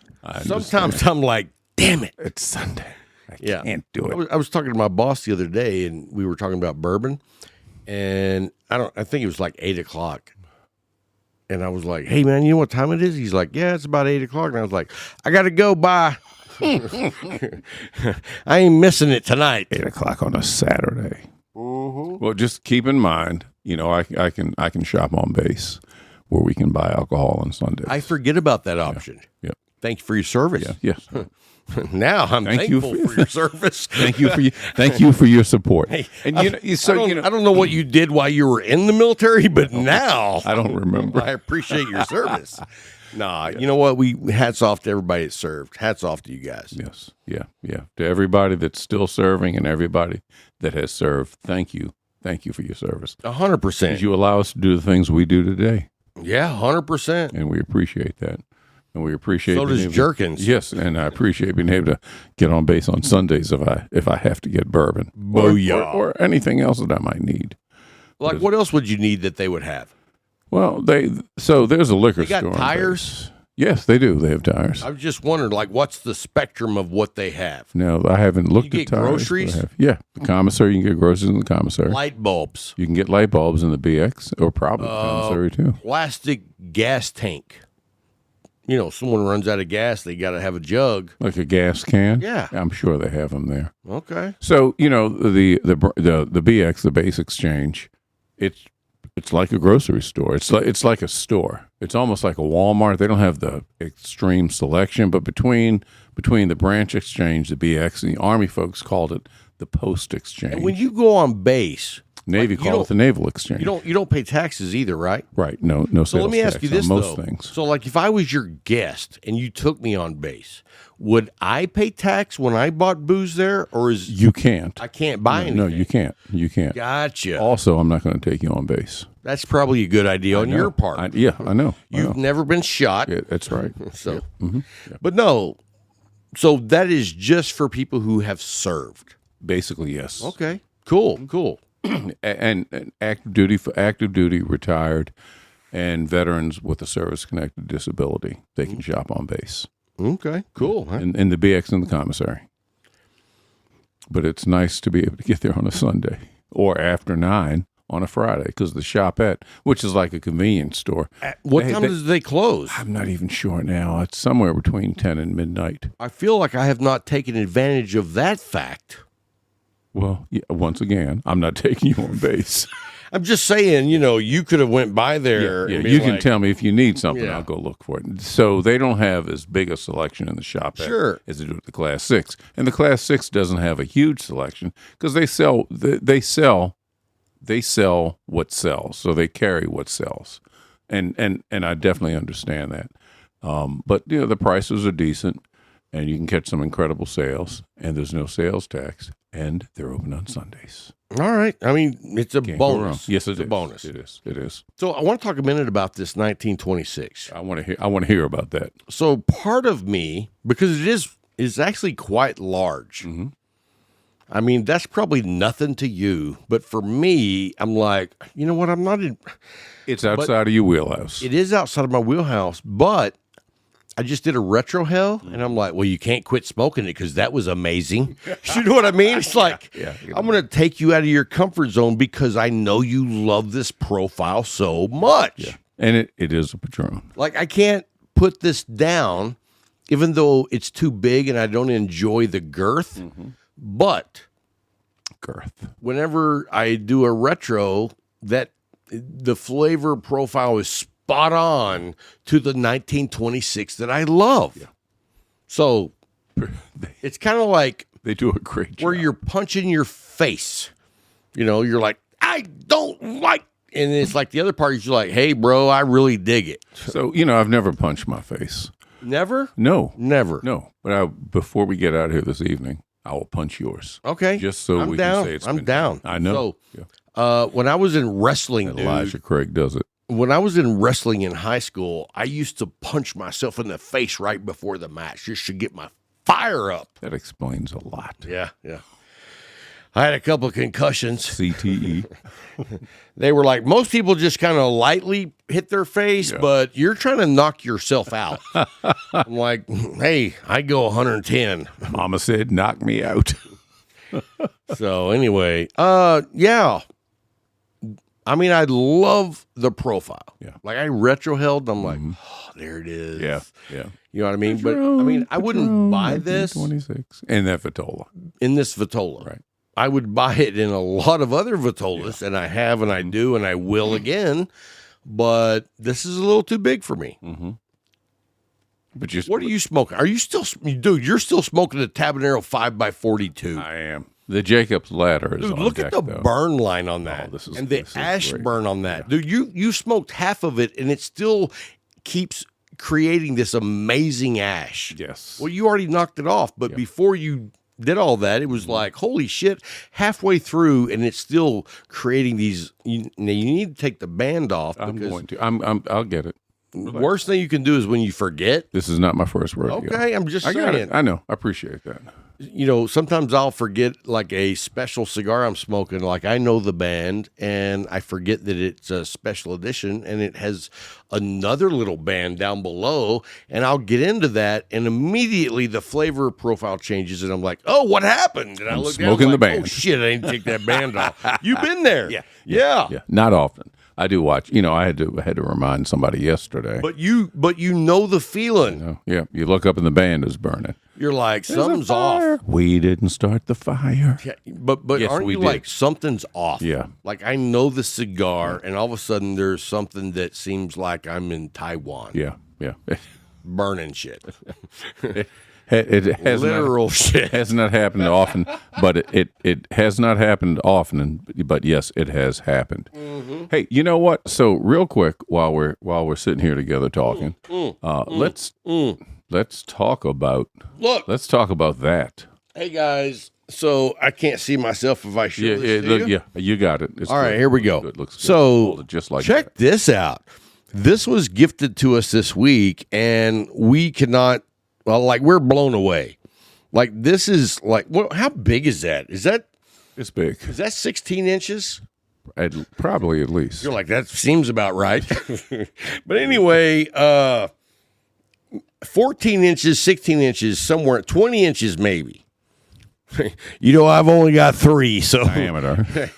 Speaker 3: sometimes I'm like, damn it.
Speaker 4: It's Sunday. I
Speaker 3: Yeah.
Speaker 4: can't do it.
Speaker 3: I was talking to my boss the other day, and we were talking about bourbon, and I think it was like 8:00, and I was like, "Hey man, you know what time it is?" He's like, "Yeah, it's about 8:00," and I was like, "I gotta go. Bye." I ain't missing it tonight.
Speaker 4: 8:00 on a Saturday. Well, just keep in mind, I can shop on base where we can buy alcohol on Sundays.
Speaker 3: I forget about that option.
Speaker 4: Yep.
Speaker 3: Thank you for your service.
Speaker 4: Yes.
Speaker 3: Now I'm
Speaker 4: Thank you
Speaker 3: thankful for your service.
Speaker 4: Thank you for your support.
Speaker 3: Hey,
Speaker 4: and
Speaker 3: I don't know what you did while you were in the military, but now
Speaker 4: I don't remember.
Speaker 3: I appreciate your service. Nah, you know what? Hats off to everybody that served. Hats off to you guys.
Speaker 4: Yes. Yeah. Yeah. To everybody that's still serving and everybody that has served, thank you. Thank you for your service.
Speaker 3: 100%.
Speaker 4: You allow us to do the things we do today.
Speaker 3: Yeah, 100%.
Speaker 4: And we appreciate that. And we appreciate
Speaker 3: So does Jerkins.
Speaker 4: Yes, and I appreciate being able to get on base on Sundays if I have to get bourbon.
Speaker 3: Booyah.
Speaker 4: Or anything else that I might need.
Speaker 3: Like, what else would you need that they would have?
Speaker 4: Well, there's a liquor
Speaker 3: They got
Speaker 4: store.
Speaker 3: tires?
Speaker 4: Yes, they do. They have tires.
Speaker 3: I was just wondering, like, what's the spectrum of what they have?
Speaker 4: No, I haven't looked
Speaker 3: You
Speaker 4: at
Speaker 3: get
Speaker 4: tires.
Speaker 3: groceries?
Speaker 4: Yeah, the commissary. You can get groceries in the commissary.
Speaker 3: Light bulbs,
Speaker 4: You can get light bulbs in the BX or probably the commissary too.
Speaker 3: plastic gas tank. You know, someone runs out of gas, they got to have a jug.
Speaker 4: Like a gas can.
Speaker 3: Yeah.
Speaker 4: I'm sure they have them there.
Speaker 3: Okay.
Speaker 4: So the BX, the base exchange, it's like a grocery store. It's like a store. It's almost like a Walmart. They don't have the extreme selection, but between the branch exchange, the BX, and the Army folks called it the post exchange.
Speaker 3: And when you go on base,
Speaker 4: Navy
Speaker 3: like, you
Speaker 4: called it the naval exchange.
Speaker 3: you don't pay taxes either, right?
Speaker 4: Right. No
Speaker 3: So
Speaker 4: sales
Speaker 3: let me ask
Speaker 4: tax
Speaker 3: you
Speaker 4: on
Speaker 3: this,
Speaker 4: most
Speaker 3: though.
Speaker 4: things.
Speaker 3: So, like, if I was your guest and you took me on base, would I pay tax when I bought booze there, or is
Speaker 4: You can't.
Speaker 3: I can't buy anything?
Speaker 4: No, you can't. You can't.
Speaker 3: Gotcha.
Speaker 4: Also, I'm not going to take you on base.
Speaker 3: That's probably a good idea on your part.
Speaker 4: I know.
Speaker 3: You've never been shot,
Speaker 4: Yeah, that's right.
Speaker 3: so. But no, so that is just for people who have served.
Speaker 4: Basically, yes.
Speaker 3: Okay, cool.
Speaker 4: And active duty, retired, and veterans with a service-connected disability, they can shop on base.
Speaker 3: Okay, cool. Huh?
Speaker 4: In the BX and the commissary. But it's nice to be able to get there on a Sunday or after 9 on a Friday because the shopette, which is like a convenience store.
Speaker 3: What time does they close?
Speaker 4: I'm not even sure now. It's somewhere between 10 and midnight.
Speaker 3: I feel like I have not taken advantage of that fact.
Speaker 4: Well, yeah, once again, I'm not taking you on base.
Speaker 3: I'm just saying, you could have went by there.
Speaker 4: Yeah,
Speaker 3: and been
Speaker 4: you can
Speaker 3: like,
Speaker 4: tell me if you need something.
Speaker 3: Yeah.
Speaker 4: I'll go look for it. So they don't have as big a selection in the shop
Speaker 3: Sure.
Speaker 4: as they do at the Class 6. And the Class 6 doesn't have a huge selection because they sell what sells. So they carry what sells. And I definitely understand that. But the prices are decent and you can catch some incredible sales and there's no sales tax and they're open on Sundays.
Speaker 3: All right. I mean, it's a
Speaker 4: Can't go wrong.
Speaker 3: bonus.
Speaker 4: Yes,
Speaker 3: it's a bonus.
Speaker 4: It is.
Speaker 3: So I want to talk a minute about this 1926.
Speaker 4: I want to hear about that.
Speaker 3: So part of me, because it is actually quite large.
Speaker 4: Mm-hmm.
Speaker 3: I mean, that's probably nothing to you, but for me, I'm like, you know what? I'm not in.
Speaker 4: It's outside of your wheelhouse.
Speaker 3: It is outside of my wheelhouse, but I just did a retro hell, and I'm like, well, you can't quit smoking it because that was amazing. You know what I mean? It's like, I'm going to take you out of your comfort zone because I know you love this profile so much.
Speaker 4: Yeah. And it is a Patron.
Speaker 3: Like, I can't put this down, even though it's too big and I don't enjoy the girth. But
Speaker 4: Girth.
Speaker 3: whenever I do a retro, that the flavor profile is spot on to the 1926 that I love. Yeah. So it's kind of like
Speaker 4: They do a great job.
Speaker 3: where you're punching your face. You're like, I don't like, and it's like the other party's like, hey, bro, I really dig it.
Speaker 4: So, I've never punched my face.
Speaker 3: Never?
Speaker 4: No.
Speaker 3: Never.
Speaker 4: No. But before we get out of here this evening, I will punch yours.
Speaker 3: Okay.
Speaker 4: Just so
Speaker 3: I'm
Speaker 4: we
Speaker 3: down.
Speaker 4: can say it's
Speaker 3: I'm
Speaker 4: been
Speaker 3: down.
Speaker 4: I know.
Speaker 3: So, when I was in wrestling, dude,
Speaker 4: Elijah Craig does it.
Speaker 3: when I was in wrestling in high school, I used to punch myself in the face right before the match just to get my fire up.
Speaker 4: That explains a lot.
Speaker 3: Yeah. I had a couple of concussions.
Speaker 4: CTE.
Speaker 3: They were like, most people just kind of lightly hit their face, but you're trying to knock yourself out. I'm like, hey, I go 110.
Speaker 4: Mama said, knock me out.
Speaker 3: So anyway, yeah. I mean, I love the profile.
Speaker 4: Yeah.
Speaker 3: Like I retro held, I'm like, oh, there it is.
Speaker 4: Yeah.
Speaker 3: You know what I mean? But I mean, I wouldn't buy this
Speaker 4: 26 in that Vitola.
Speaker 3: in this Vitola.
Speaker 4: Right.
Speaker 3: I would buy it in a lot of other Vitolas, and I have, and I do, and I will again. But this is a little too big for me.
Speaker 4: But just
Speaker 3: What are you smoking? Are you still, dude? You're still smoking the Tabanero 5x42.
Speaker 4: I am. The Jacob's ladder is
Speaker 3: Dude,
Speaker 4: on
Speaker 3: look
Speaker 4: deck,
Speaker 3: at the
Speaker 4: though.
Speaker 3: burn line on that,
Speaker 4: this is-
Speaker 3: and the
Speaker 4: this is
Speaker 3: ash
Speaker 4: great.
Speaker 3: burn on that, dude. You smoked half of it, and it still keeps creating this amazing ash.
Speaker 4: Yes.
Speaker 3: Well, you already knocked it off, but before you did all that, it was like, holy shit, halfway through, and it's still creating these. You need to take the band off.
Speaker 4: I'm going to. I'll get it.
Speaker 3: Worst thing you can do is when you forget.
Speaker 4: This is not my first rodeo.
Speaker 3: Okay, I'm just
Speaker 4: I got
Speaker 3: saying.
Speaker 4: it. I know. I appreciate that.
Speaker 3: Sometimes I'll forget like a special cigar I'm smoking. Like I know the band, and I forget that it's a special edition, and it has another little band down below, and I'll get into that, and immediately the flavor profile changes, and I'm like, "Oh, what happened?" And I look down,
Speaker 4: smoking
Speaker 3: I'm
Speaker 4: the
Speaker 3: like,
Speaker 4: band.
Speaker 3: Oh shit! I didn't take that band off. You've been there, yeah.
Speaker 4: Not often. I do watch. I had to remind somebody yesterday.
Speaker 3: But you know the feeling.
Speaker 4: Yeah, you look up and the band is burning.
Speaker 3: You're like, something's off.
Speaker 4: We didn't start the fire.
Speaker 3: Yeah, but
Speaker 4: Yes,
Speaker 3: aren't
Speaker 4: we
Speaker 3: you
Speaker 4: did.
Speaker 3: like something's off?
Speaker 4: Yeah.
Speaker 3: Like I know the cigar, and all of a sudden there's something that seems like I'm in Taiwan.
Speaker 4: Yeah.
Speaker 3: Burning shit.
Speaker 4: It has
Speaker 3: Literal
Speaker 4: not,
Speaker 3: shit.
Speaker 4: has not happened often, but it has not happened often. But yes, it has happened.
Speaker 3: Mm-hmm.
Speaker 4: Hey, you know what? So real quick, while we're sitting here together talking, let's talk about that.
Speaker 3: Hey guys, so I can't see myself if I show
Speaker 4: Yeah,
Speaker 3: this to you.
Speaker 4: you got it. It's
Speaker 3: All right,
Speaker 4: good.
Speaker 3: here we go.
Speaker 4: Good. Looks good.
Speaker 3: So
Speaker 4: Hold it just like
Speaker 3: check
Speaker 4: that.
Speaker 3: this out. This was gifted to us this week, and we cannot. Well, like we're blown away. Like this is like how big is that? Is that
Speaker 4: It's big.
Speaker 3: 16 inches?
Speaker 4: Probably at least.
Speaker 3: You're like, that seems about right. But anyway, 14 inches, 16 inches, somewhere 20 inches maybe. I've only got 3, so
Speaker 4: Diameter.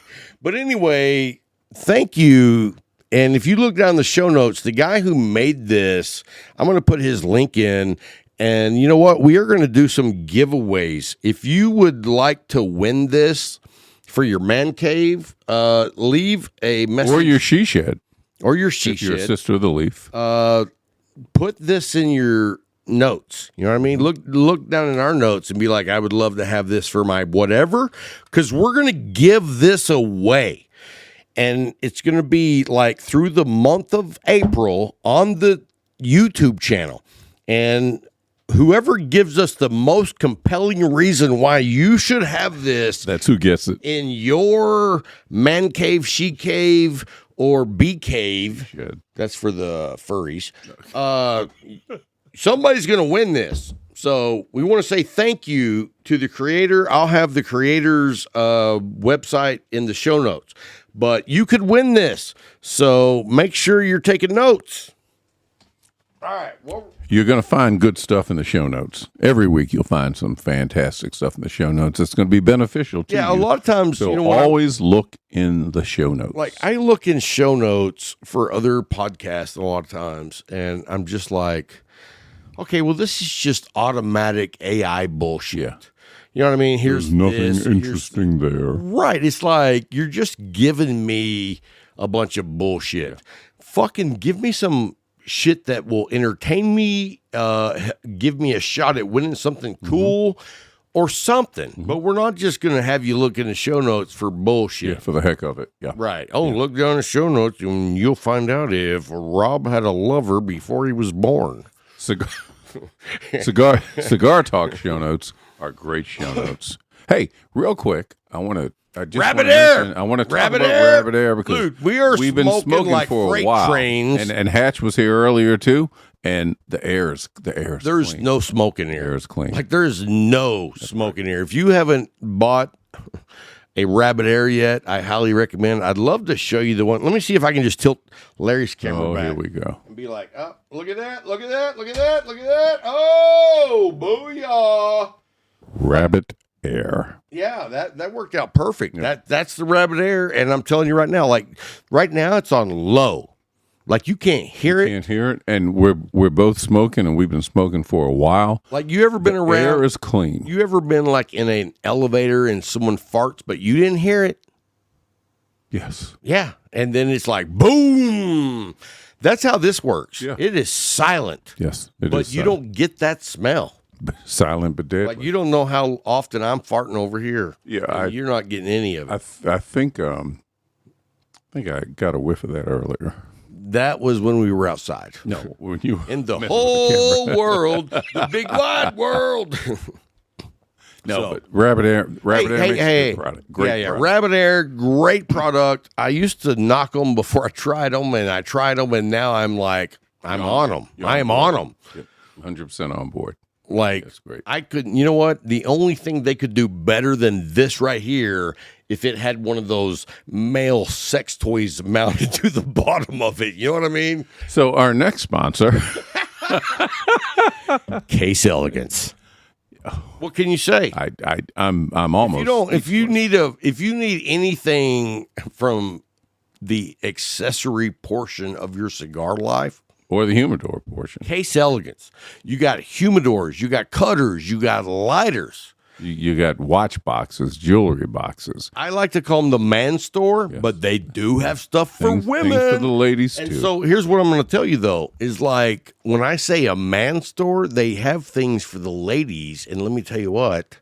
Speaker 3: But anyway, thank you. And if you look down the show notes, the guy who made this, I'm going to put his link in. And you know what? We are going to do some giveaways. If you would like to win this for your man cave, leave a message.
Speaker 4: Or your she shed.
Speaker 3: Or your she
Speaker 4: If you're a
Speaker 3: shed.
Speaker 4: sister of the leaf.
Speaker 3: Put this in your notes. You know what I mean? Look down in our notes and be like, I would love to have this for my whatever. Because we're going to give this away. And it's going to be like through the month of April on the YouTube channel. And whoever gives us the most compelling reason why you should have this,
Speaker 4: That's who gets it.
Speaker 3: in your man cave, she cave, or bee cave.
Speaker 4: Shed.
Speaker 3: That's for the furries. Somebody's going to win this. So we want to say thank you to the creator. I'll have the creator's website in the show notes. But you could win this. So make sure you're taking notes. All right. Well,
Speaker 4: You're going to find good stuff in the show notes. Every week you'll find some fantastic stuff in the show notes. It's going to be beneficial to you.
Speaker 3: yeah, a lot of times,
Speaker 4: So
Speaker 3: you know what?
Speaker 4: always look in the show notes.
Speaker 3: Like I look in show notes for other podcasts a lot of times, and I'm just like, okay, well, this is just automatic AI bullshit.
Speaker 4: Yeah.
Speaker 3: You know what I mean?
Speaker 4: There's nothing interesting there.
Speaker 3: Right. It's like you're just giving me a bunch of bullshit. Fucking give me some shit that will entertain me, give me a shot at winning something cool or something. But we're not just going to have you look in the show notes for bullshit.
Speaker 4: Yeah, for the heck of it. Yeah.
Speaker 3: Right. Oh, look down the show notes and you'll find out if Rob had a lover before he was born.
Speaker 4: Cigar Talk show notes are great show notes. Hey, real quick, I want to
Speaker 3: Rabbit Air.
Speaker 4: I want to talk
Speaker 3: Rabbit
Speaker 4: about
Speaker 3: Air.
Speaker 4: Rabbit Air because
Speaker 3: Dude, we've been smoking like
Speaker 4: for a
Speaker 3: freight
Speaker 4: while.
Speaker 3: trains.
Speaker 4: And Hatch was here earlier too, and the air is
Speaker 3: There's
Speaker 4: clean.
Speaker 3: no smoke in
Speaker 4: The
Speaker 3: here.
Speaker 4: air is clean.
Speaker 3: Like there's no smoke in here. If you haven't bought a Rabbit Air yet, I highly recommend. I'd love to show you the one. Let me see if I can just tilt Larry's camera back.
Speaker 4: Here we go.
Speaker 3: And be like, oh, look at that, look at that, look at that, look at that. Oh, booyah.
Speaker 4: Rabbit Air.
Speaker 3: Yeah, that worked out perfect. That's the Rabbit Air, and I'm telling you right now, like right now it's on low. Like you can't hear it.
Speaker 4: Can't hear it, and we're both smoking, and we've been smoking for a while.
Speaker 3: Like you ever been around?
Speaker 4: Air is clean.
Speaker 3: You ever been like in an elevator and someone farts, but you didn't hear it?
Speaker 4: Yes.
Speaker 3: Yeah. And then it's like, boom. That's how this works.
Speaker 4: Yeah.
Speaker 3: It is silent.
Speaker 4: Yes. It
Speaker 3: But
Speaker 4: is
Speaker 3: you don't get that smell.
Speaker 4: silent but deadly.
Speaker 3: Like you don't know how often I'm farting over here.
Speaker 4: Yeah,
Speaker 3: And you're not getting any of it.
Speaker 4: I think I got a whiff of that earlier.
Speaker 3: That was when we were outside.
Speaker 4: No, when you
Speaker 3: In the
Speaker 4: messing with
Speaker 3: whole
Speaker 4: camera.
Speaker 3: world, the big wide world.
Speaker 4: No,
Speaker 3: So-
Speaker 4: but Rabbit Air makes a
Speaker 3: hey.
Speaker 4: good product. Great
Speaker 3: Yeah.
Speaker 4: product.
Speaker 3: Rabbit Air, great product. I used to knock them before I tried them, and I tried them, and now I'm like, I'm on them.
Speaker 4: You're
Speaker 3: I am
Speaker 4: board.
Speaker 3: on them.
Speaker 4: Yep, 100% on board.
Speaker 3: Like,
Speaker 4: That's great.
Speaker 3: I couldn't, you know what? The only thing they could do better than this right here, if it had one of those male sex toys mounted to the bottom of it. You know what I mean?
Speaker 4: So our next sponsor,
Speaker 3: Case Elegance. What can you say?
Speaker 4: I'm almost.
Speaker 3: If you need anything from the accessory portion of your cigar life,
Speaker 4: or the humidor portion.
Speaker 3: Case Elegance. You got humidors, you got cutters, you got lighters.
Speaker 4: You got watch boxes, jewelry boxes,
Speaker 3: I like to call them the man store, but they do have stuff for women.
Speaker 4: things for the ladies
Speaker 3: And
Speaker 4: too.
Speaker 3: so here's what I'm going to tell you, though, is like when I say a man store, they have things for the ladies. And let me tell you what,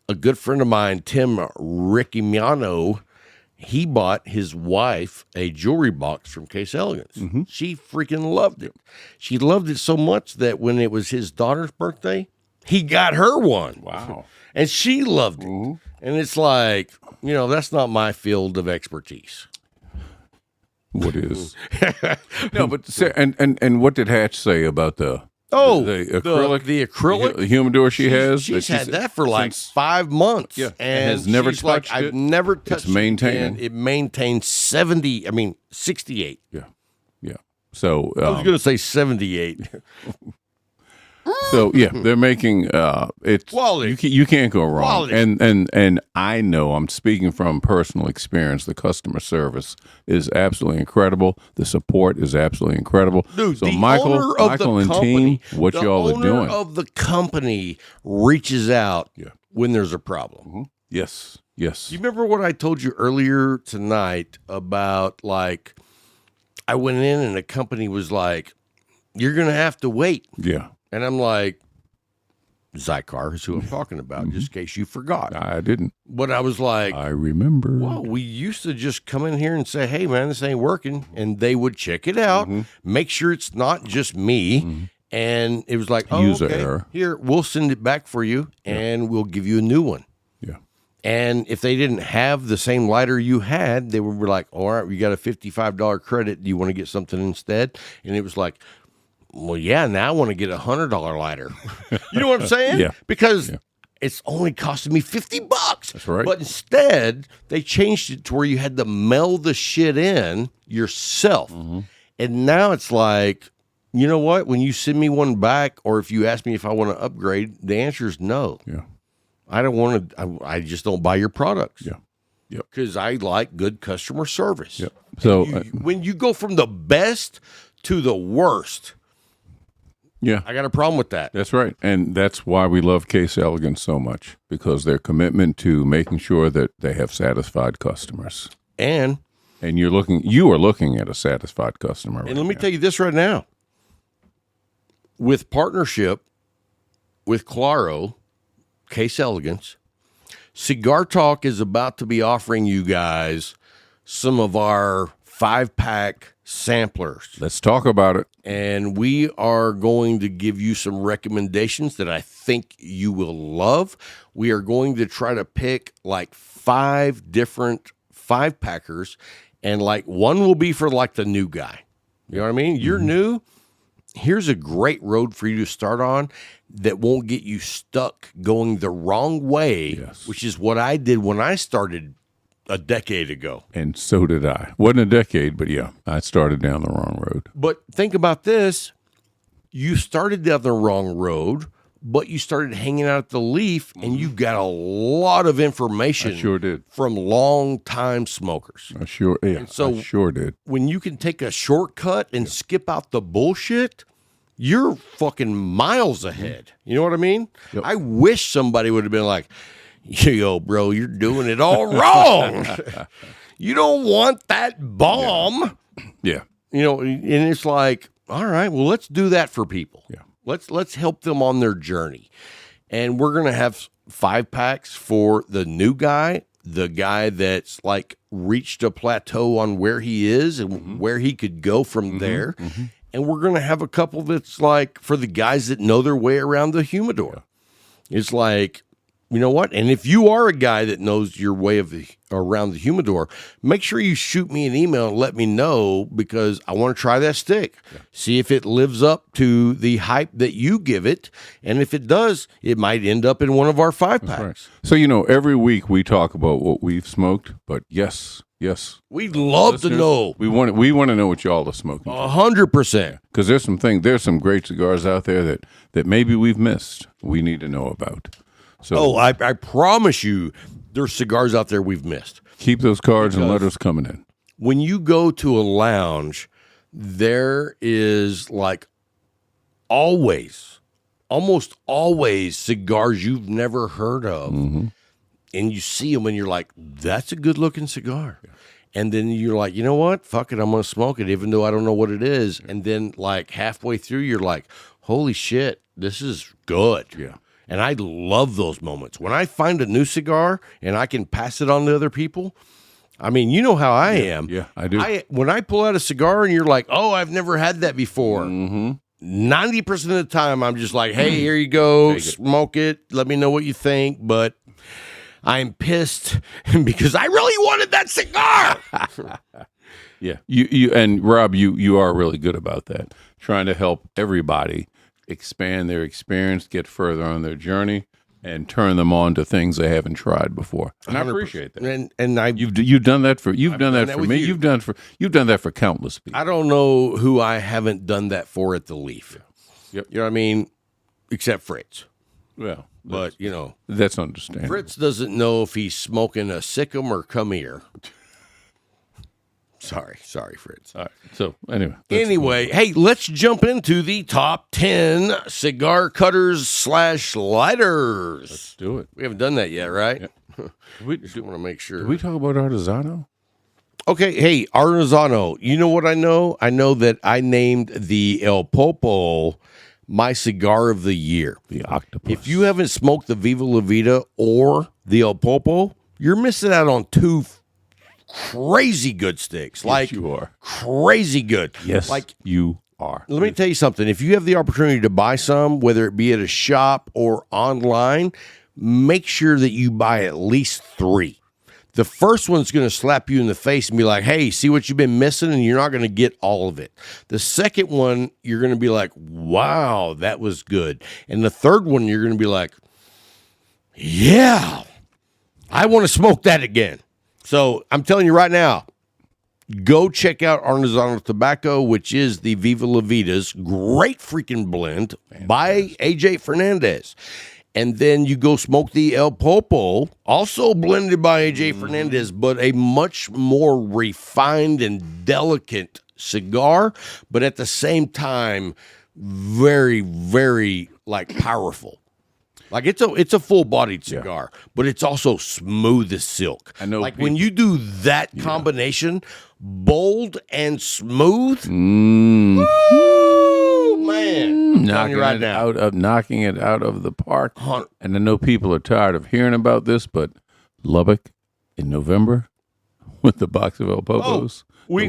Speaker 3: a good friend of mine, Tim Ricciano, he bought his wife a jewelry box from Case Elegance.
Speaker 4: Mm-hmm.
Speaker 3: She freaking loved it. She loved it so much that when it was his daughter's birthday, he got her one.
Speaker 4: Wow.
Speaker 3: And she loved it.
Speaker 4: Mm-hmm.
Speaker 3: And it's like, that's not my field of expertise.
Speaker 4: What is? No, but and what did Hatch say about the acrylic
Speaker 3: the acrylic
Speaker 4: the humidor she has?
Speaker 3: She's
Speaker 4: that
Speaker 3: had that for like
Speaker 4: since-
Speaker 3: 5 months.
Speaker 4: Yeah,
Speaker 3: and
Speaker 4: has never
Speaker 3: she's like,
Speaker 4: touched
Speaker 3: I've
Speaker 4: it.
Speaker 3: never touched
Speaker 4: It's maintaining.
Speaker 3: it. It maintains 68.
Speaker 4: Yeah. So
Speaker 3: I was going to say 78.
Speaker 4: So yeah, they're making it's
Speaker 3: Quality.
Speaker 4: You can't go wrong.
Speaker 3: Quality.
Speaker 4: And I know I'm speaking from personal experience. The customer service is absolutely incredible. The support is absolutely incredible.
Speaker 3: Dude,
Speaker 4: so
Speaker 3: the
Speaker 4: Michael
Speaker 3: owner of
Speaker 4: and
Speaker 3: the company,
Speaker 4: team, what y'all are doing?
Speaker 3: The owner of the company reaches out
Speaker 4: Yeah.
Speaker 3: when there's a problem.
Speaker 4: Yes.
Speaker 3: You remember what I told you earlier tonight about like I went in and the company was like, "You're going to have to wait."
Speaker 4: Yeah.
Speaker 3: And I'm like, Zycar is who I'm talking about, just in case you forgot.
Speaker 4: I didn't.
Speaker 3: But I was like,
Speaker 4: I remember.
Speaker 3: well, we used to just come in here and say, "Hey, man, this ain't working." And they would check it out, make sure it's not just me. And it was like, "Oh,
Speaker 4: User
Speaker 3: okay.
Speaker 4: error.
Speaker 3: Here, we'll send it back for you, and we'll give you a new one."
Speaker 4: Yeah.
Speaker 3: And if they didn't have the same lighter you had, they would be like, "All right, we got a $55 credit. Do you want to get something instead?" And it was like, well, yeah, now I want to get $100 lighter. You know what I'm saying?
Speaker 4: Yeah.
Speaker 3: Because it's only costing me $50.
Speaker 4: That's right.
Speaker 3: But instead, they changed it to where you had to mail the shit in yourself. And now it's like, you know what? When you send me one back, or if you ask me if I want to upgrade, the answer is no.
Speaker 4: Yeah.
Speaker 3: I don't want to. I just don't buy your products.
Speaker 4: Yeah. Yep.
Speaker 3: Because I like good customer service.
Speaker 4: Yep. So
Speaker 3: When you go from the best to the worst,
Speaker 4: yeah.
Speaker 3: I got a problem with that.
Speaker 4: That's right. And that's why we love Case Elegance so much, because their commitment to making sure that they have satisfied customers.
Speaker 3: And
Speaker 4: And you are looking at a satisfied customer.
Speaker 3: let me tell you this right now. With partnership with Claro, Case Elegance, Cigar Talk is about to be offering you guys some of our 5-pack samplers.
Speaker 4: Let's talk about it.
Speaker 3: And we are going to give you some recommendations that I think you will love. We are going to try to pick like 5 different 5-packers, and like one will be for like the new guy. You know what I mean? You're new. Here's a great road for you to start on that won't get you stuck going the wrong way, which is what I did when I started a decade ago.
Speaker 4: And so did I. Wasn't a decade, but yeah, I started down the wrong road.
Speaker 3: But think about this. You started down the wrong road, but you started hanging out at the Leaf, and you got a lot of information
Speaker 4: I sure did.
Speaker 3: from long-time smokers.
Speaker 4: I sure did.
Speaker 3: When you can take a shortcut and skip out the bullshit, you're fucking miles ahead. You know what I mean?
Speaker 4: Yep.
Speaker 3: I wish somebody would have been like, yo, bro, you're doing it all wrong. You don't want that bomb.
Speaker 4: Yeah.
Speaker 3: You know, and it's like, all right, well, let's do that for people.
Speaker 4: Yeah.
Speaker 3: Let's help them on their journey. And we're going to have 5-packs for the new guy, the guy that's like reached a plateau on where he is and where he could go from there. And we're going to have a couple that's like for the guys that know their way around the humidor. It's like, you know what? And if you are a guy that knows your way around the humidor, make sure you shoot me an email and let me know, because I want to try that stick. See if it lives up to the hype that you give it. And if it does, it might end up in one of our 5-packs.
Speaker 4: Right. So, every week we talk about what we've smoked, but yes.
Speaker 3: We'd love to know.
Speaker 4: We want to know what y'all are smoking.
Speaker 3: 100%.
Speaker 4: Because there's some great cigars out there that maybe we've missed. We need to know about. So
Speaker 3: I promise you, there's cigars out there we've missed.
Speaker 4: Keep those cards and letters coming in.
Speaker 3: When you go to a lounge, there is like almost always cigars you've never heard of. And you see them and you're like, that's a good looking cigar. Yeah. And then you're like, you know what? Fuck it, I'm going to smoke it even though I don't know what it is. And then like halfway through, you're like, holy shit, this is good. Yeah. And I love those moments. When I find a new cigar and I can pass it on to other people, I mean, you know how I am.
Speaker 4: Yeah, I do.
Speaker 3: When I pull out a cigar and you're like, oh, I've never had that before. 90% of the time, I'm just like, hey, here you go. Smoke it. Let me know what you think. But I'm pissed because I really wanted that cigar.
Speaker 4: Yeah. You and Rob, you are really good about that. Trying to help everybody expand their experience, get further on their journey, and turn them on to things they haven't tried before. And I appreciate that.
Speaker 3: And
Speaker 4: you've done that for me. You've done that for countless people.
Speaker 3: I don't know who I haven't done that for at the Leaf.
Speaker 4: Yep.
Speaker 3: You know what I mean? Except Fritz.
Speaker 4: Well,
Speaker 3: but
Speaker 4: that's understandable.
Speaker 3: Fritz doesn't know if he's smoking a Sikkim or come here. Sorry, Fritz.
Speaker 4: All right. So
Speaker 3: anyway, hey, let's jump into the top 10 cigar cutters / lighters.
Speaker 4: Let's do it.
Speaker 3: We haven't done that yet, right?
Speaker 4: Yeah.
Speaker 3: We just want to make sure.
Speaker 4: Did we talk about Artisano?
Speaker 3: Okay, hey, Artisano. You know what I know? I know that I named the El Popo my cigar of the year.
Speaker 4: The octopus.
Speaker 3: If you haven't smoked the Viva La Vida or the El Popo, you're missing out on two crazy good sticks.
Speaker 4: Yes, you are.
Speaker 3: Crazy good.
Speaker 4: Yes, you are.
Speaker 3: Let me tell you something. If you have the opportunity to buy some, whether it be at a shop or online, make sure that you buy at least 3. The first one's going to slap you in the face and be like, hey, see what you've been missing, and you're not going to get all of it. The second one, you're going to be like, wow, that was good. And the third one, you're going to be like, yeah, I want to smoke that again. So I'm telling you right now, go check out Artisano Tobacco, which is the Viva La Vida's great freaking blend by AJ Fernandez. And then you go smoke the El Popo, also blended by AJ Fernandez, but a much more refined and delicate cigar, but at the same time, very, very powerful. Like it's a full-bodied cigar, but it's also smooth as silk. I know. Like when you do that combination, bold and smooth, woo, man,
Speaker 4: knocking it out of the park. And I know people are tired of hearing about this, but Lubbock in November with the box of El Popos. We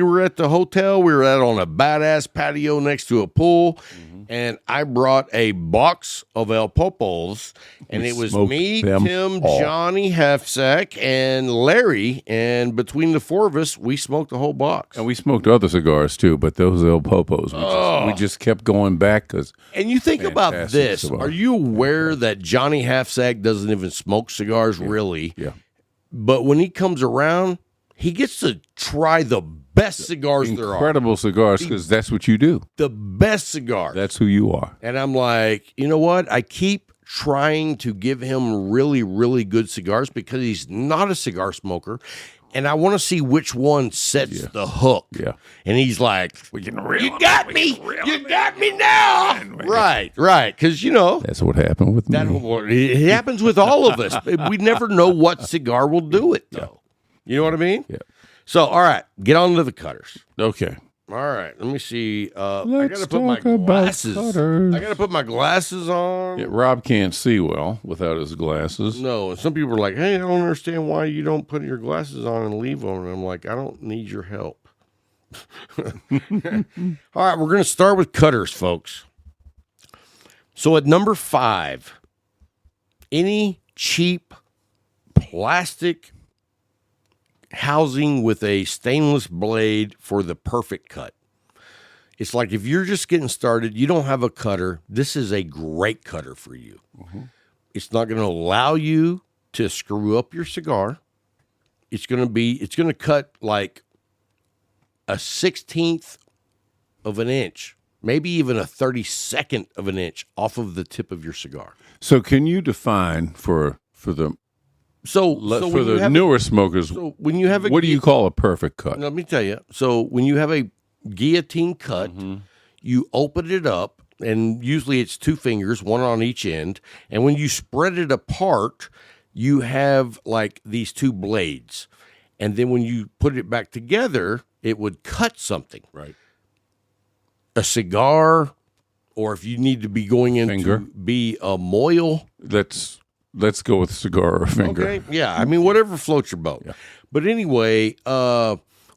Speaker 3: were at the hotel. We were on a badass patio next to a pool, and I brought a box of El Popos, and it was me, Tim, Johnny Hefsack, and Larry, and between the 4 of us, we smoked the whole box.
Speaker 4: And we smoked other cigars too, but those El Popos, we just kept going back because.
Speaker 3: And you think about this: are you aware that Johnny Hefsack doesn't even smoke cigars really?
Speaker 4: Yeah.
Speaker 3: But when he comes around, he gets to try the best cigars there are.
Speaker 4: Incredible cigars, because that's what you do.
Speaker 3: The best cigars.
Speaker 4: That's who you are.
Speaker 3: And I'm like, you know what? I keep trying to give him really, really good cigars because he's not a cigar smoker. And I want to see which one sets the hook.
Speaker 4: Yeah.
Speaker 3: And he's like, you got me. You got me now. Right. Because,
Speaker 4: that's what happened with me.
Speaker 3: It happens with all of us. We never know what cigar will do it, though. You know what I mean?
Speaker 4: Yeah.
Speaker 3: So, all right, get on to the cutters.
Speaker 4: Okay.
Speaker 3: All right, let me see. I
Speaker 4: Let's
Speaker 3: gotta put my
Speaker 4: talk about
Speaker 3: glasses.
Speaker 4: cutters.
Speaker 3: I gotta put my glasses on.
Speaker 4: Yeah, Rob can't see well without his glasses.
Speaker 3: No, and some people are like, "Hey, I don't understand why you don't put your glasses on and leave them." And I'm like, "I don't need your help." All right, we're gonna start with cutters, folks. So at number 5, any cheap plastic housing with a stainless blade for the perfect cut. It's like if you're just getting started, you don't have a cutter, this is a great cutter for you. Mm-hmm. It's not going to allow you to screw up your cigar. It's going to cut like a 1/16 of an inch, maybe even a 32nd of an inch off of the tip of your cigar.
Speaker 4: So can you define for the newer smokers,
Speaker 3: when you have
Speaker 4: what do you call a perfect cut?
Speaker 3: Let me tell you. So when you have a guillotine cut, you open it up, and usually it's 2 fingers, one on each end. And when you spread it apart, you have like these 2 blades. And then when you put it back together, it would cut something.
Speaker 4: Right.
Speaker 3: A cigar, or if you need to be going into
Speaker 4: Finger.
Speaker 3: Be a moil.
Speaker 4: Let's go with cigar or finger.
Speaker 3: Okay, yeah. I mean, whatever floats your boat.
Speaker 4: Yeah.
Speaker 3: But anyway,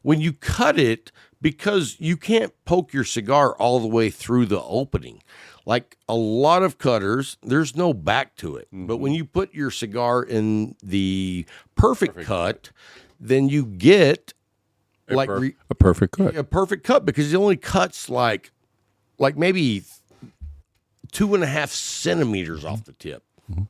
Speaker 3: when you cut it, because you can't poke your cigar all the way through the opening. Like a lot of cutters, there's no back to it. Mm-hmm. But when you put your cigar in the perfect cut, then you get
Speaker 4: a perfect cut.
Speaker 3: A perfect cut, because it only cuts like maybe 2.5 centimeters off the tip. Mm-hmm.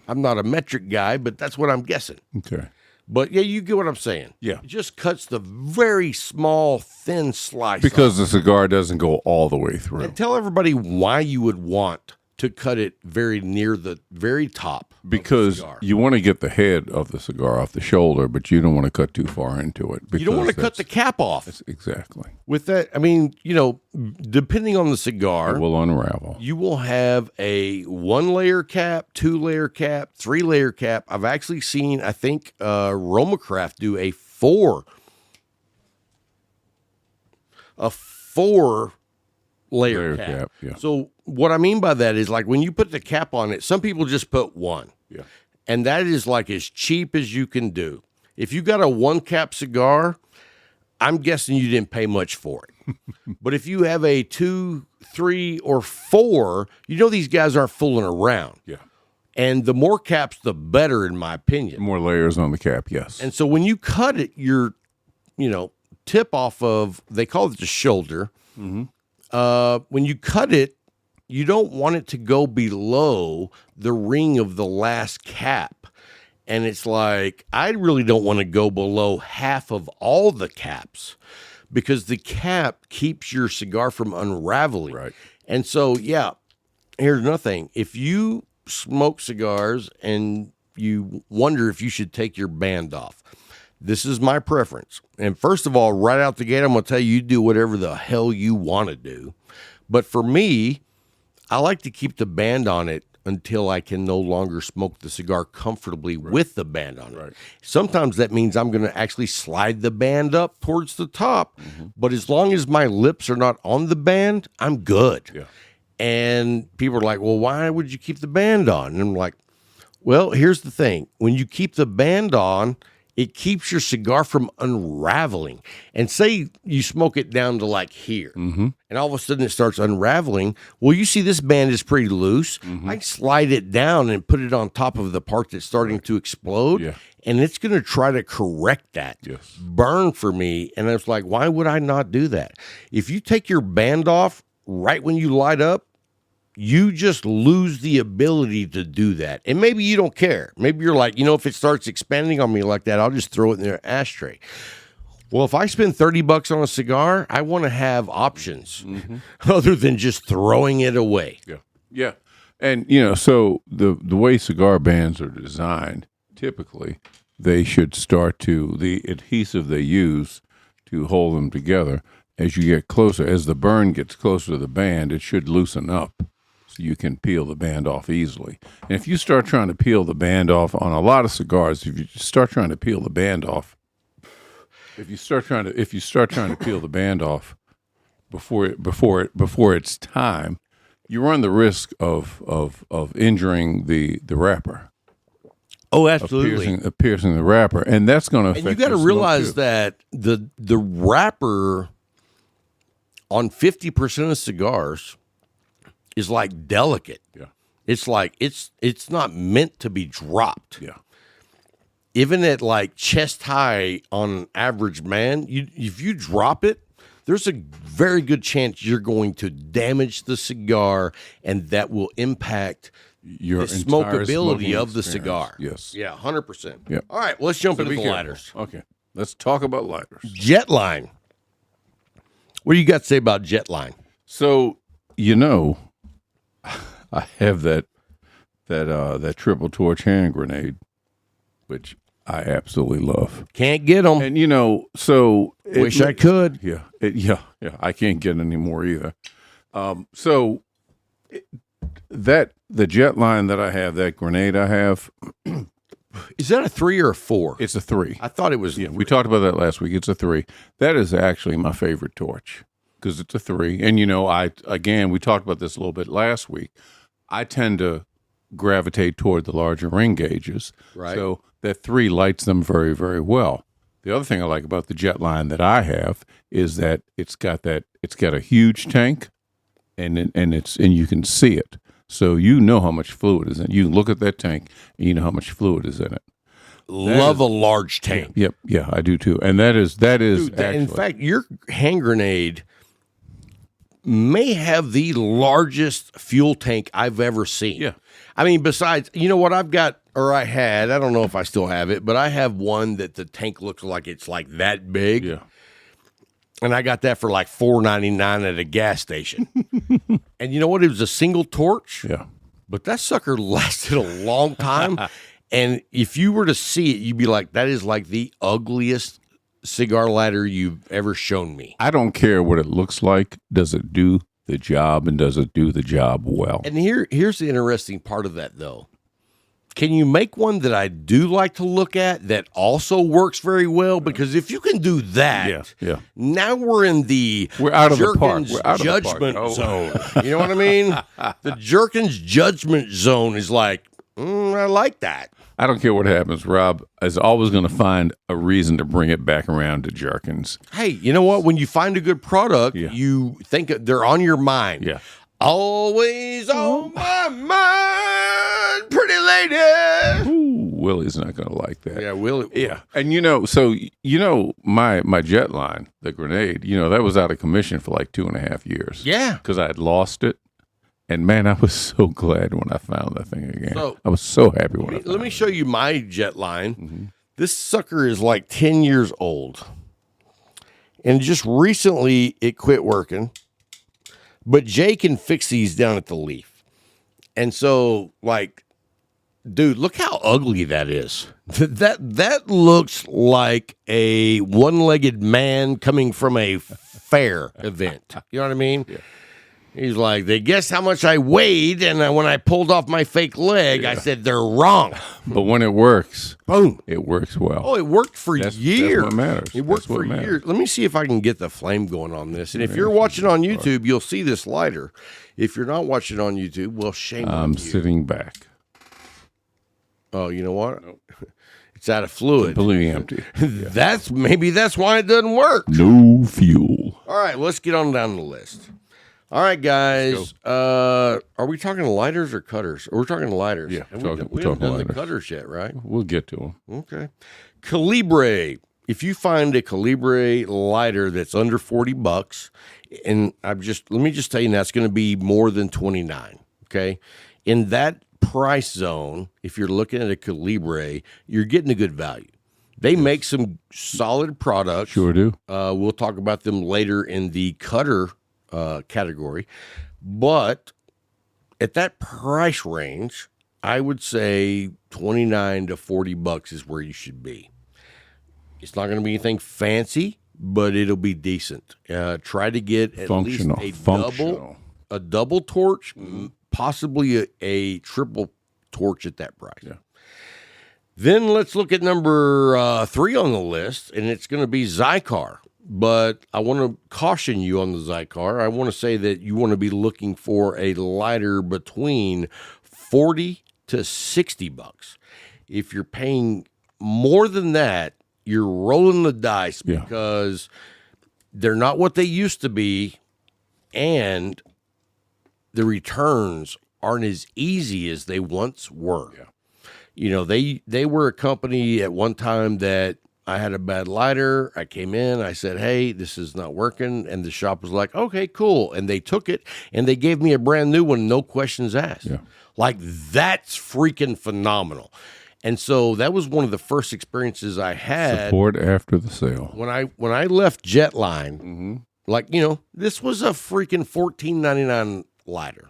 Speaker 3: I'm not a metric guy, but that's what I'm guessing.
Speaker 4: Okay.
Speaker 3: But yeah, you get what I'm saying.
Speaker 4: Yeah.
Speaker 3: It just cuts the very small, thin slice.
Speaker 4: Because the cigar doesn't go all the way through.
Speaker 3: And tell everybody why you would want to cut it very near the very top.
Speaker 4: Because you want to get the head of the cigar off the shoulder, but you don't want to cut too far into it.
Speaker 3: You don't want to cut the cap off.
Speaker 4: Exactly.
Speaker 3: With that, I mean, depending on the cigar,
Speaker 4: it will unravel.
Speaker 3: You will have a 1-layer cap, 2-layer cap, 3-layer cap. I've actually seen, I think, Romacraft do a 4-layer cap.
Speaker 4: Yeah.
Speaker 3: So what I mean by that is, like, when you put the cap on it, some people just put 1.
Speaker 4: Yeah.
Speaker 3: And that is like as cheap as you can do. If you got a 1-cap cigar, I'm guessing you didn't pay much for it. But if you have a 2, 3, or 4, these guys aren't fooling around.
Speaker 4: Yeah.
Speaker 3: And the more caps, the better, in my opinion.
Speaker 4: More layers on the cap, yes.
Speaker 3: And so when you cut it, your, tip off of, they call it the shoulder. Mm-hmm. When you cut it, you don't want it to go below the ring of the last cap. And it's like, I really don't want to go below half of all the caps, because the cap keeps your cigar from unraveling.
Speaker 4: Right.
Speaker 3: And so, yeah, here's another thing. If you smoke cigars and you wonder if you should take your band off, this is my preference. And first of all, right out the gate, I'm going to tell you do whatever the hell you want to do. But for me, I like to keep the band on it until I can no longer smoke the cigar comfortably with the band on it. Right. Sometimes that means I'm going to actually slide the band up towards the top. Mm-hmm. But as long as my lips are not on the band, I'm good.
Speaker 4: Yeah.
Speaker 3: And people are like, well, why would you keep the band on? And I'm like, well, here's the thing. When you keep the band on, it keeps your cigar from unraveling. And say you smoke it down to like here, mm-hmm. and all of a sudden it starts unraveling. Well, you see this band is pretty loose. Mm-hmm. I slide it down and put it on top of the part that's starting to explode, and it's going to try to correct that burn for me. And I was like, why would I not do that? If you take your band off right when you light up, you just lose the ability to do that. And maybe you don't care. Maybe you're like, if it starts expanding on me like that, I'll just throw it in their ashtray. Well, if I spend $30 on a cigar, I want to have options other than just throwing it away.
Speaker 4: Yeah. Yeah. And, so the way cigar bands are designed, typically, they should start to, the adhesive they use to hold them together, as you get closer, as the burn gets closer to the band, it should loosen up. So you can peel the band off easily. And if you start trying to peel the band off on a lot of cigars, if you start trying to peel the band off, before it's time, you run the risk of injuring the wrapper.
Speaker 3: Oh, absolutely.
Speaker 4: Piercing the wrapper, and that's going to affect.
Speaker 3: And you got to realize that the wrapper on 50% of cigars is like delicate.
Speaker 4: Yeah.
Speaker 3: It's like it's not meant to be dropped.
Speaker 4: Yeah.
Speaker 3: Even at like chest high on an average man, if you drop it, there's a very good chance you're going to damage the cigar, and that will impact
Speaker 4: Your
Speaker 3: the
Speaker 4: entire
Speaker 3: smokability
Speaker 4: smoking
Speaker 3: of the
Speaker 4: experience.
Speaker 3: cigar.
Speaker 4: Yes.
Speaker 3: Yeah, 100%.
Speaker 4: Yeah.
Speaker 3: All right, well, let's jump
Speaker 4: So
Speaker 3: into
Speaker 4: be
Speaker 3: the
Speaker 4: careful.
Speaker 3: lighters.
Speaker 4: Okay. Let's talk about lighters.
Speaker 3: Jetline. What do you got to say about Jetline?
Speaker 4: So, I have that triple torch hand grenade, which I absolutely love.
Speaker 3: Can't get them.
Speaker 4: And so
Speaker 3: Wish I could.
Speaker 4: Yeah, yeah. I can't get any more either. So the jet line that I have, that grenade I have,
Speaker 3: Is that a 3 or a 4?
Speaker 4: it's a 3.
Speaker 3: I thought it was.
Speaker 4: Yeah, we talked about that last week. It's a 3. That is actually my favorite torch because it's a 3. And we talked about this a little bit last week. I tend to gravitate toward the larger ring gauges.
Speaker 3: Right.
Speaker 4: So that 3 lights them very, very well. The other thing I like about the jet line that I have is that it's got a huge tank, and you can see it. So you know how much fluid is in it. You can look at that tank and you know how much fluid is in it.
Speaker 3: Love a large tank.
Speaker 4: Yep, yeah, I do too. And that is
Speaker 3: Dude,
Speaker 4: actually,
Speaker 3: in fact, your hand grenade may have the largest fuel tank I've ever seen.
Speaker 4: Yeah.
Speaker 3: I mean, besides, you know what I've got, or I had, I don't know if I still have it, but I have one that the tank looks like it's like that big.
Speaker 4: yeah.
Speaker 3: And I got that for like $4.99 at a gas station. And you know what? It was a single torch.
Speaker 4: Yeah.
Speaker 3: But that sucker lasted a long time. And if you were to see it, you'd be like, that is like the ugliest cigar lighter you've ever shown me.
Speaker 4: I don't care what it looks like. Does it do the job, and does it do the job well?
Speaker 3: And here's the interesting part of that, though. Can you make one that I do like to look at that also works very well? Because if you can do that,
Speaker 4: Yeah.
Speaker 3: now we're in the
Speaker 4: We're out of the park.
Speaker 3: Jerkins
Speaker 4: We're out of the park.
Speaker 3: judgment
Speaker 4: Oh.
Speaker 3: zone. You know what I mean? The Jerkins judgment zone is like, I like that.
Speaker 4: I don't care what happens. Rob is always going to find a reason to bring it back around to Jerkins.
Speaker 3: Hey, you know what? When you find a good product,
Speaker 4: Yeah.
Speaker 3: you think they're on your mind.
Speaker 4: Yeah.
Speaker 3: Always on my mind, pretty lady.
Speaker 4: Ooh, Willie's not going to like that.
Speaker 3: Yeah, will it?
Speaker 4: Yeah. And my jet line, the grenade, that was out of commission for like 2.5 years.
Speaker 3: Yeah.
Speaker 4: Because I had lost it. And man, I was so glad when I found that thing again.
Speaker 3: So-
Speaker 4: I was so happy when I found it.
Speaker 3: Let me show you my jet line. This sucker is like 10 years old. And just recently it quit working. But Jay can fix these down at the Leaf. And so, like, dude, look how ugly that is. That looks like a one-legged man coming from a fair event. You know what I mean? Yeah. He's like, they guessed how much I weighed, and when I pulled off my fake leg, I said, they're wrong.
Speaker 4: But when it works,
Speaker 3: Boom.
Speaker 4: it works well.
Speaker 3: Oh, it worked for years.
Speaker 4: That's what matters.
Speaker 3: It worked
Speaker 4: That's what
Speaker 3: for
Speaker 4: matters.
Speaker 3: years. Let me see if I can get the flame going on this. And if you're watching on YouTube, you'll see this lighter. If you're not watching on YouTube, well, shame on
Speaker 4: I'm
Speaker 3: you.
Speaker 4: sitting back.
Speaker 3: Oh, you know what? It's out of fluid.
Speaker 4: Completely empty.
Speaker 3: That's why it doesn't work.
Speaker 4: No fuel.
Speaker 3: All right, let's get on down the list. All right, guys. Are we talking lighters or cutters? We're talking lighters.
Speaker 4: Yeah,
Speaker 3: And
Speaker 4: we're
Speaker 3: we
Speaker 4: talking
Speaker 3: haven't done the
Speaker 4: lighters.
Speaker 3: cutters yet, right?
Speaker 4: We'll get to them.
Speaker 3: Okay. Calibre. If you find a Calibre lighter that's under $40, and let me just tell you, that's going to be more than 29. Okay. In that price zone, if you're looking at a Calibre, you're getting a good value. They make some solid products.
Speaker 4: Sure do.
Speaker 3: We'll talk about them later in the cutter category. But at that price range, I would say 29 to $40 is where you should be. It's not going to be anything fancy, but it'll be decent. Try to get at
Speaker 4: Functional.
Speaker 3: least
Speaker 4: Functional.
Speaker 3: a double torch, possibly a triple torch at that price.
Speaker 4: Yeah.
Speaker 3: Then let's look at number 3 on the list, and it's going to be Zycar. but I want to caution you on the Zycar. I want to say that you want to be looking for a lighter between 40 to 60 bucks. If you're paying more than that, you're rolling the dice because they're not what they used to be, and the returns aren't as easy as they once were.
Speaker 4: Yeah.
Speaker 3: You know, they were a company at one time that I had a bad lighter. I came in, I said, hey, this is not working. And the shop was like, okay, cool. And they took it and they gave me a brand new one, no questions asked.
Speaker 4: Yeah.
Speaker 3: Like, that's freaking phenomenal. And so that was one of the first experiences I had.
Speaker 4: Support after the sale.
Speaker 3: When I left Jetline, like, you know, this was a freaking $14.99 lighter.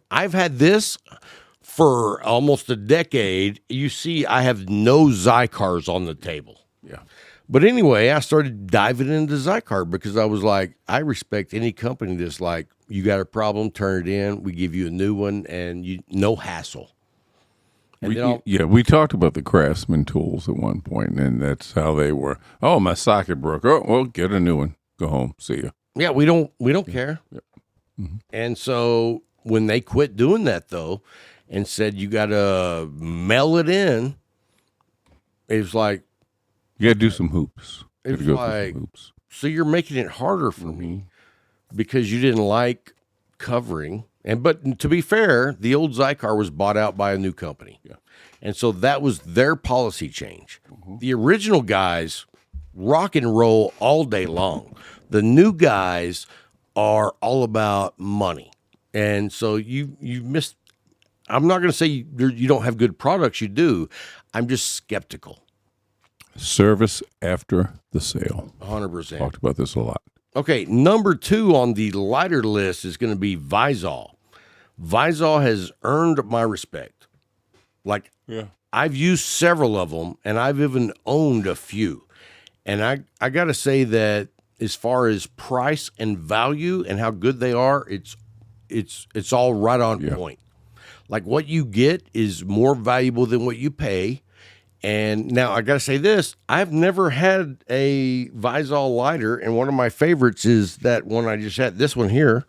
Speaker 3: I've had this for almost a decade. You see, I have no Zycars on the table.
Speaker 4: Yeah.
Speaker 3: But anyway, I started diving into Zycar because I was like, I respect any company that's like, you got a problem, turn it in, we give you a new one, and no hassle. And
Speaker 4: we talked about the Craftsman tools at one point, and that's how they were. Oh, my socket broke. Oh, well, get a new one. Go home. See ya.
Speaker 3: Yeah, we don't care.
Speaker 4: Yep. Mm-hmm.
Speaker 3: And so when they quit doing that, though, and said you got to mail it in, it was like,
Speaker 4: you got to do some hoops.
Speaker 3: It's
Speaker 4: go
Speaker 3: like,
Speaker 4: some hoops.
Speaker 3: So you're making it harder for me because you didn't like covering. But to be fair, the old Zycar was bought out by a new company.
Speaker 4: Yeah.
Speaker 3: And so that was their policy change. The original guys rock and roll all day long. The new guys are all about money. And so you missed. I'm not going to say you don't have good products. You do. I'm just skeptical.
Speaker 4: Service after the sale.
Speaker 3: 100%.
Speaker 4: Talked about this a lot.
Speaker 3: Okay, number 2 on the lighter list is going to be Visol. Visol has earned my respect. Like, I've used several of them, and I've even owned a few. And I got to say that as far as price and value and how good they are, it's all right on point. Like, what you get is more valuable than what you pay. And now I got to say this, I've never had a Visol lighter, and one of my favorites is that one I just had, this one here,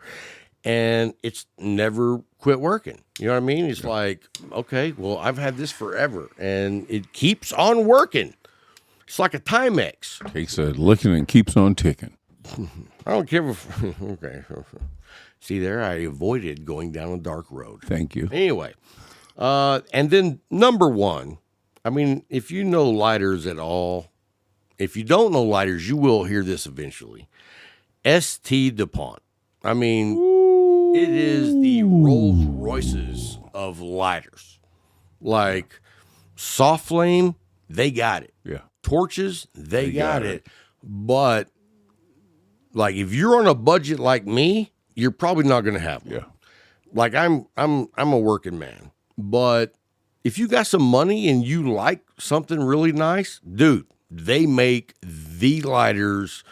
Speaker 3: and it's never quit working. You know what I mean? It's like, okay, well, I've had this forever, and it keeps on working. It's like a Timex.
Speaker 4: Takes a licking and keeps on ticking.
Speaker 3: I don't care if, okay. See there, I avoided going down a dark road.
Speaker 4: Thank you.
Speaker 3: Anyway, and then number 1, I mean, if you know lighters at all, if you don't know lighters, you will hear this eventually. St. DuPont. I mean, it is the Rolls Royces of lighters. Like, soft flame, they got it.
Speaker 4: Yeah.
Speaker 3: Torches, they got it. But, like, if you're on a budget like me, you're probably not going to have one.
Speaker 4: Yeah.
Speaker 3: Like, I'm a working man, but if you got some money and you like something really nice, dude, they make the lighters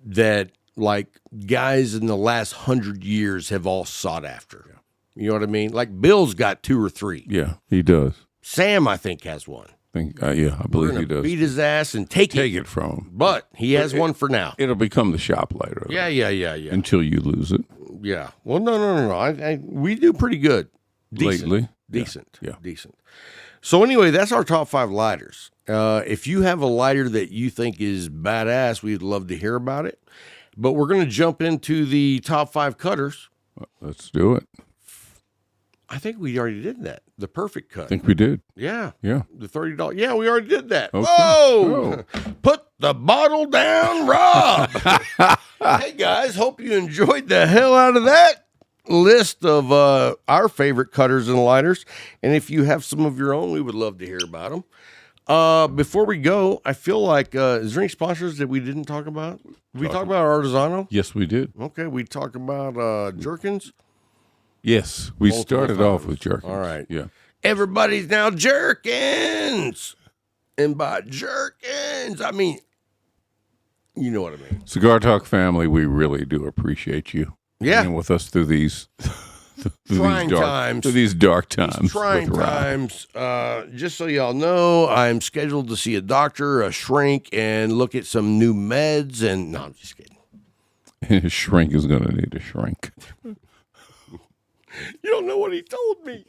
Speaker 3: that, like, guys in the last 100 years have all sought after. Yeah. You know what I mean? Like, Bill's got 2 or 3.
Speaker 4: Yeah, he does.
Speaker 3: Sam, I think, has one.
Speaker 4: I believe he does.
Speaker 3: Beat his ass and take it
Speaker 4: from him.
Speaker 3: But he has one for now.
Speaker 4: It'll become the shop lighter.
Speaker 3: Yeah.
Speaker 4: Until you lose it.
Speaker 3: Yeah. Well, no. We do pretty good. Decent.
Speaker 4: Lately.
Speaker 3: Decent.
Speaker 4: Yeah.
Speaker 3: Decent. So anyway, that's our top 5 lighters. If you have a lighter that you think is badass, we'd love to hear about it. But we're going to jump into the top 5 cutters.
Speaker 4: Let's do it.
Speaker 3: I think we already did that. The perfect cut.
Speaker 4: I think we did.
Speaker 3: Yeah.
Speaker 4: Yeah.
Speaker 3: The $30. Yeah, we already did that.
Speaker 4: Okay.
Speaker 3: Whoa! Put the bottle down, Rob. Hey, guys. Hope you enjoyed the hell out of that list of our favorite cutters and lighters. And if you have some of your own, we would love to hear about them. Before we go, I feel like, is there any sponsors that we didn't talk about? Did we talk about Artisano?
Speaker 4: Yes, we did.
Speaker 3: Okay, we talked about Jerkins.
Speaker 4: Yes, we started off with Jerkins.
Speaker 3: All right.
Speaker 4: Yeah.
Speaker 3: Everybody's now Jerkins. And by Jerkins, I mean, you know what I mean.
Speaker 4: Cigar Talk family, we really do appreciate you.
Speaker 3: Yeah.
Speaker 4: Being with us through these
Speaker 3: trying times.
Speaker 4: Through these dark times.
Speaker 3: These trying
Speaker 4: with Rob.
Speaker 3: times. Just so y'all know, I'm scheduled to see a doctor, a shrink, and look at some new meds. And no, I'm just kidding.
Speaker 4: His shrink is going to need a shrink.
Speaker 3: You don't know what he told me.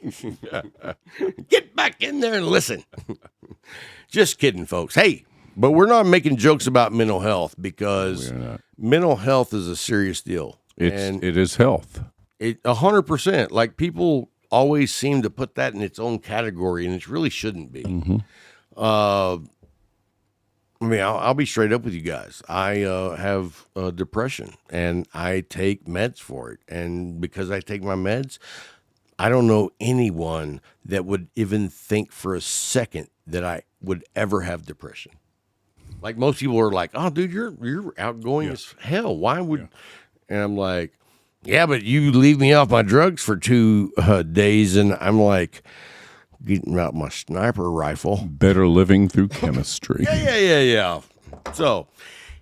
Speaker 3: Get back in there and listen. Just kidding, folks. Hey, but we're not making jokes about mental health because mental health is a serious deal.
Speaker 4: It is health.
Speaker 3: 100%. Like, people always seem to put that in its own category, and it really shouldn't be.
Speaker 4: Mm-hmm.
Speaker 3: I mean, I'll be straight up with you guys. I have depression, and I take meds for it. And because I take my meds, I don't know anyone that would even think for a second that I would ever have depression. Like, most people are like, "Oh, dude, you're outgoing as hell. Why would?" And I'm like, "Yeah, but you leave me off my drugs for 2 days," and I'm like, getting out my sniper rifle.
Speaker 4: Better living through chemistry.
Speaker 3: Yeah. So,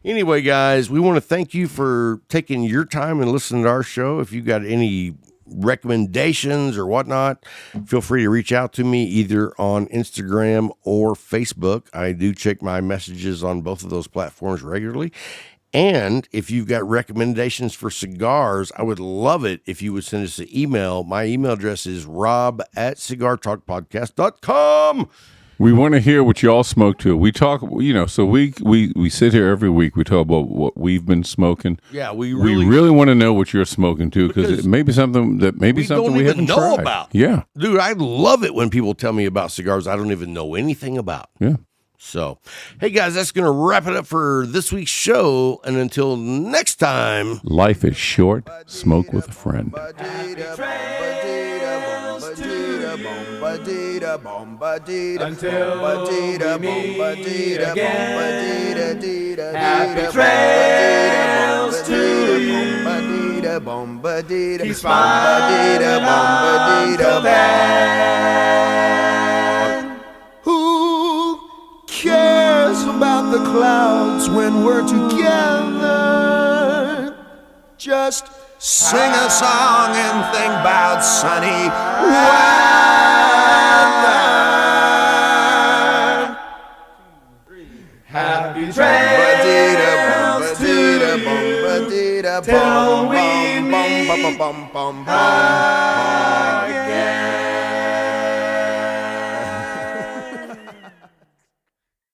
Speaker 3: anyway, guys, we want to thank you for taking your time and listening to our show. If you got any recommendations or whatnot, feel free to reach out to me either on Instagram or Facebook. I do check my messages on both of those platforms regularly. And if you've got recommendations for cigars, I would love it if you would send us an email. My email address is rob@cigartalkpodcast.com.
Speaker 4: We want to hear what y'all smoke to. We talk, so we sit here every week. We talk about what we've been smoking.
Speaker 3: Yeah, we
Speaker 4: really want to know what you're smoking to because it may be something we
Speaker 3: don't even
Speaker 4: haven't
Speaker 3: know
Speaker 4: tried.
Speaker 3: about.
Speaker 4: Yeah,
Speaker 3: dude, I love it when people tell me about cigars I don't even know anything about.
Speaker 4: Yeah.
Speaker 3: So, hey guys, that's going to wrap it up for this week's show. And until next time,
Speaker 4: life is short. Smoke with a friend.
Speaker 2: Until we meet again. Happy trails to you. Keep smiling until then.
Speaker 5: Who cares about the clouds when we're together? Just sing a song and think about sunny weather.
Speaker 2: Happy trails to you till we meet again.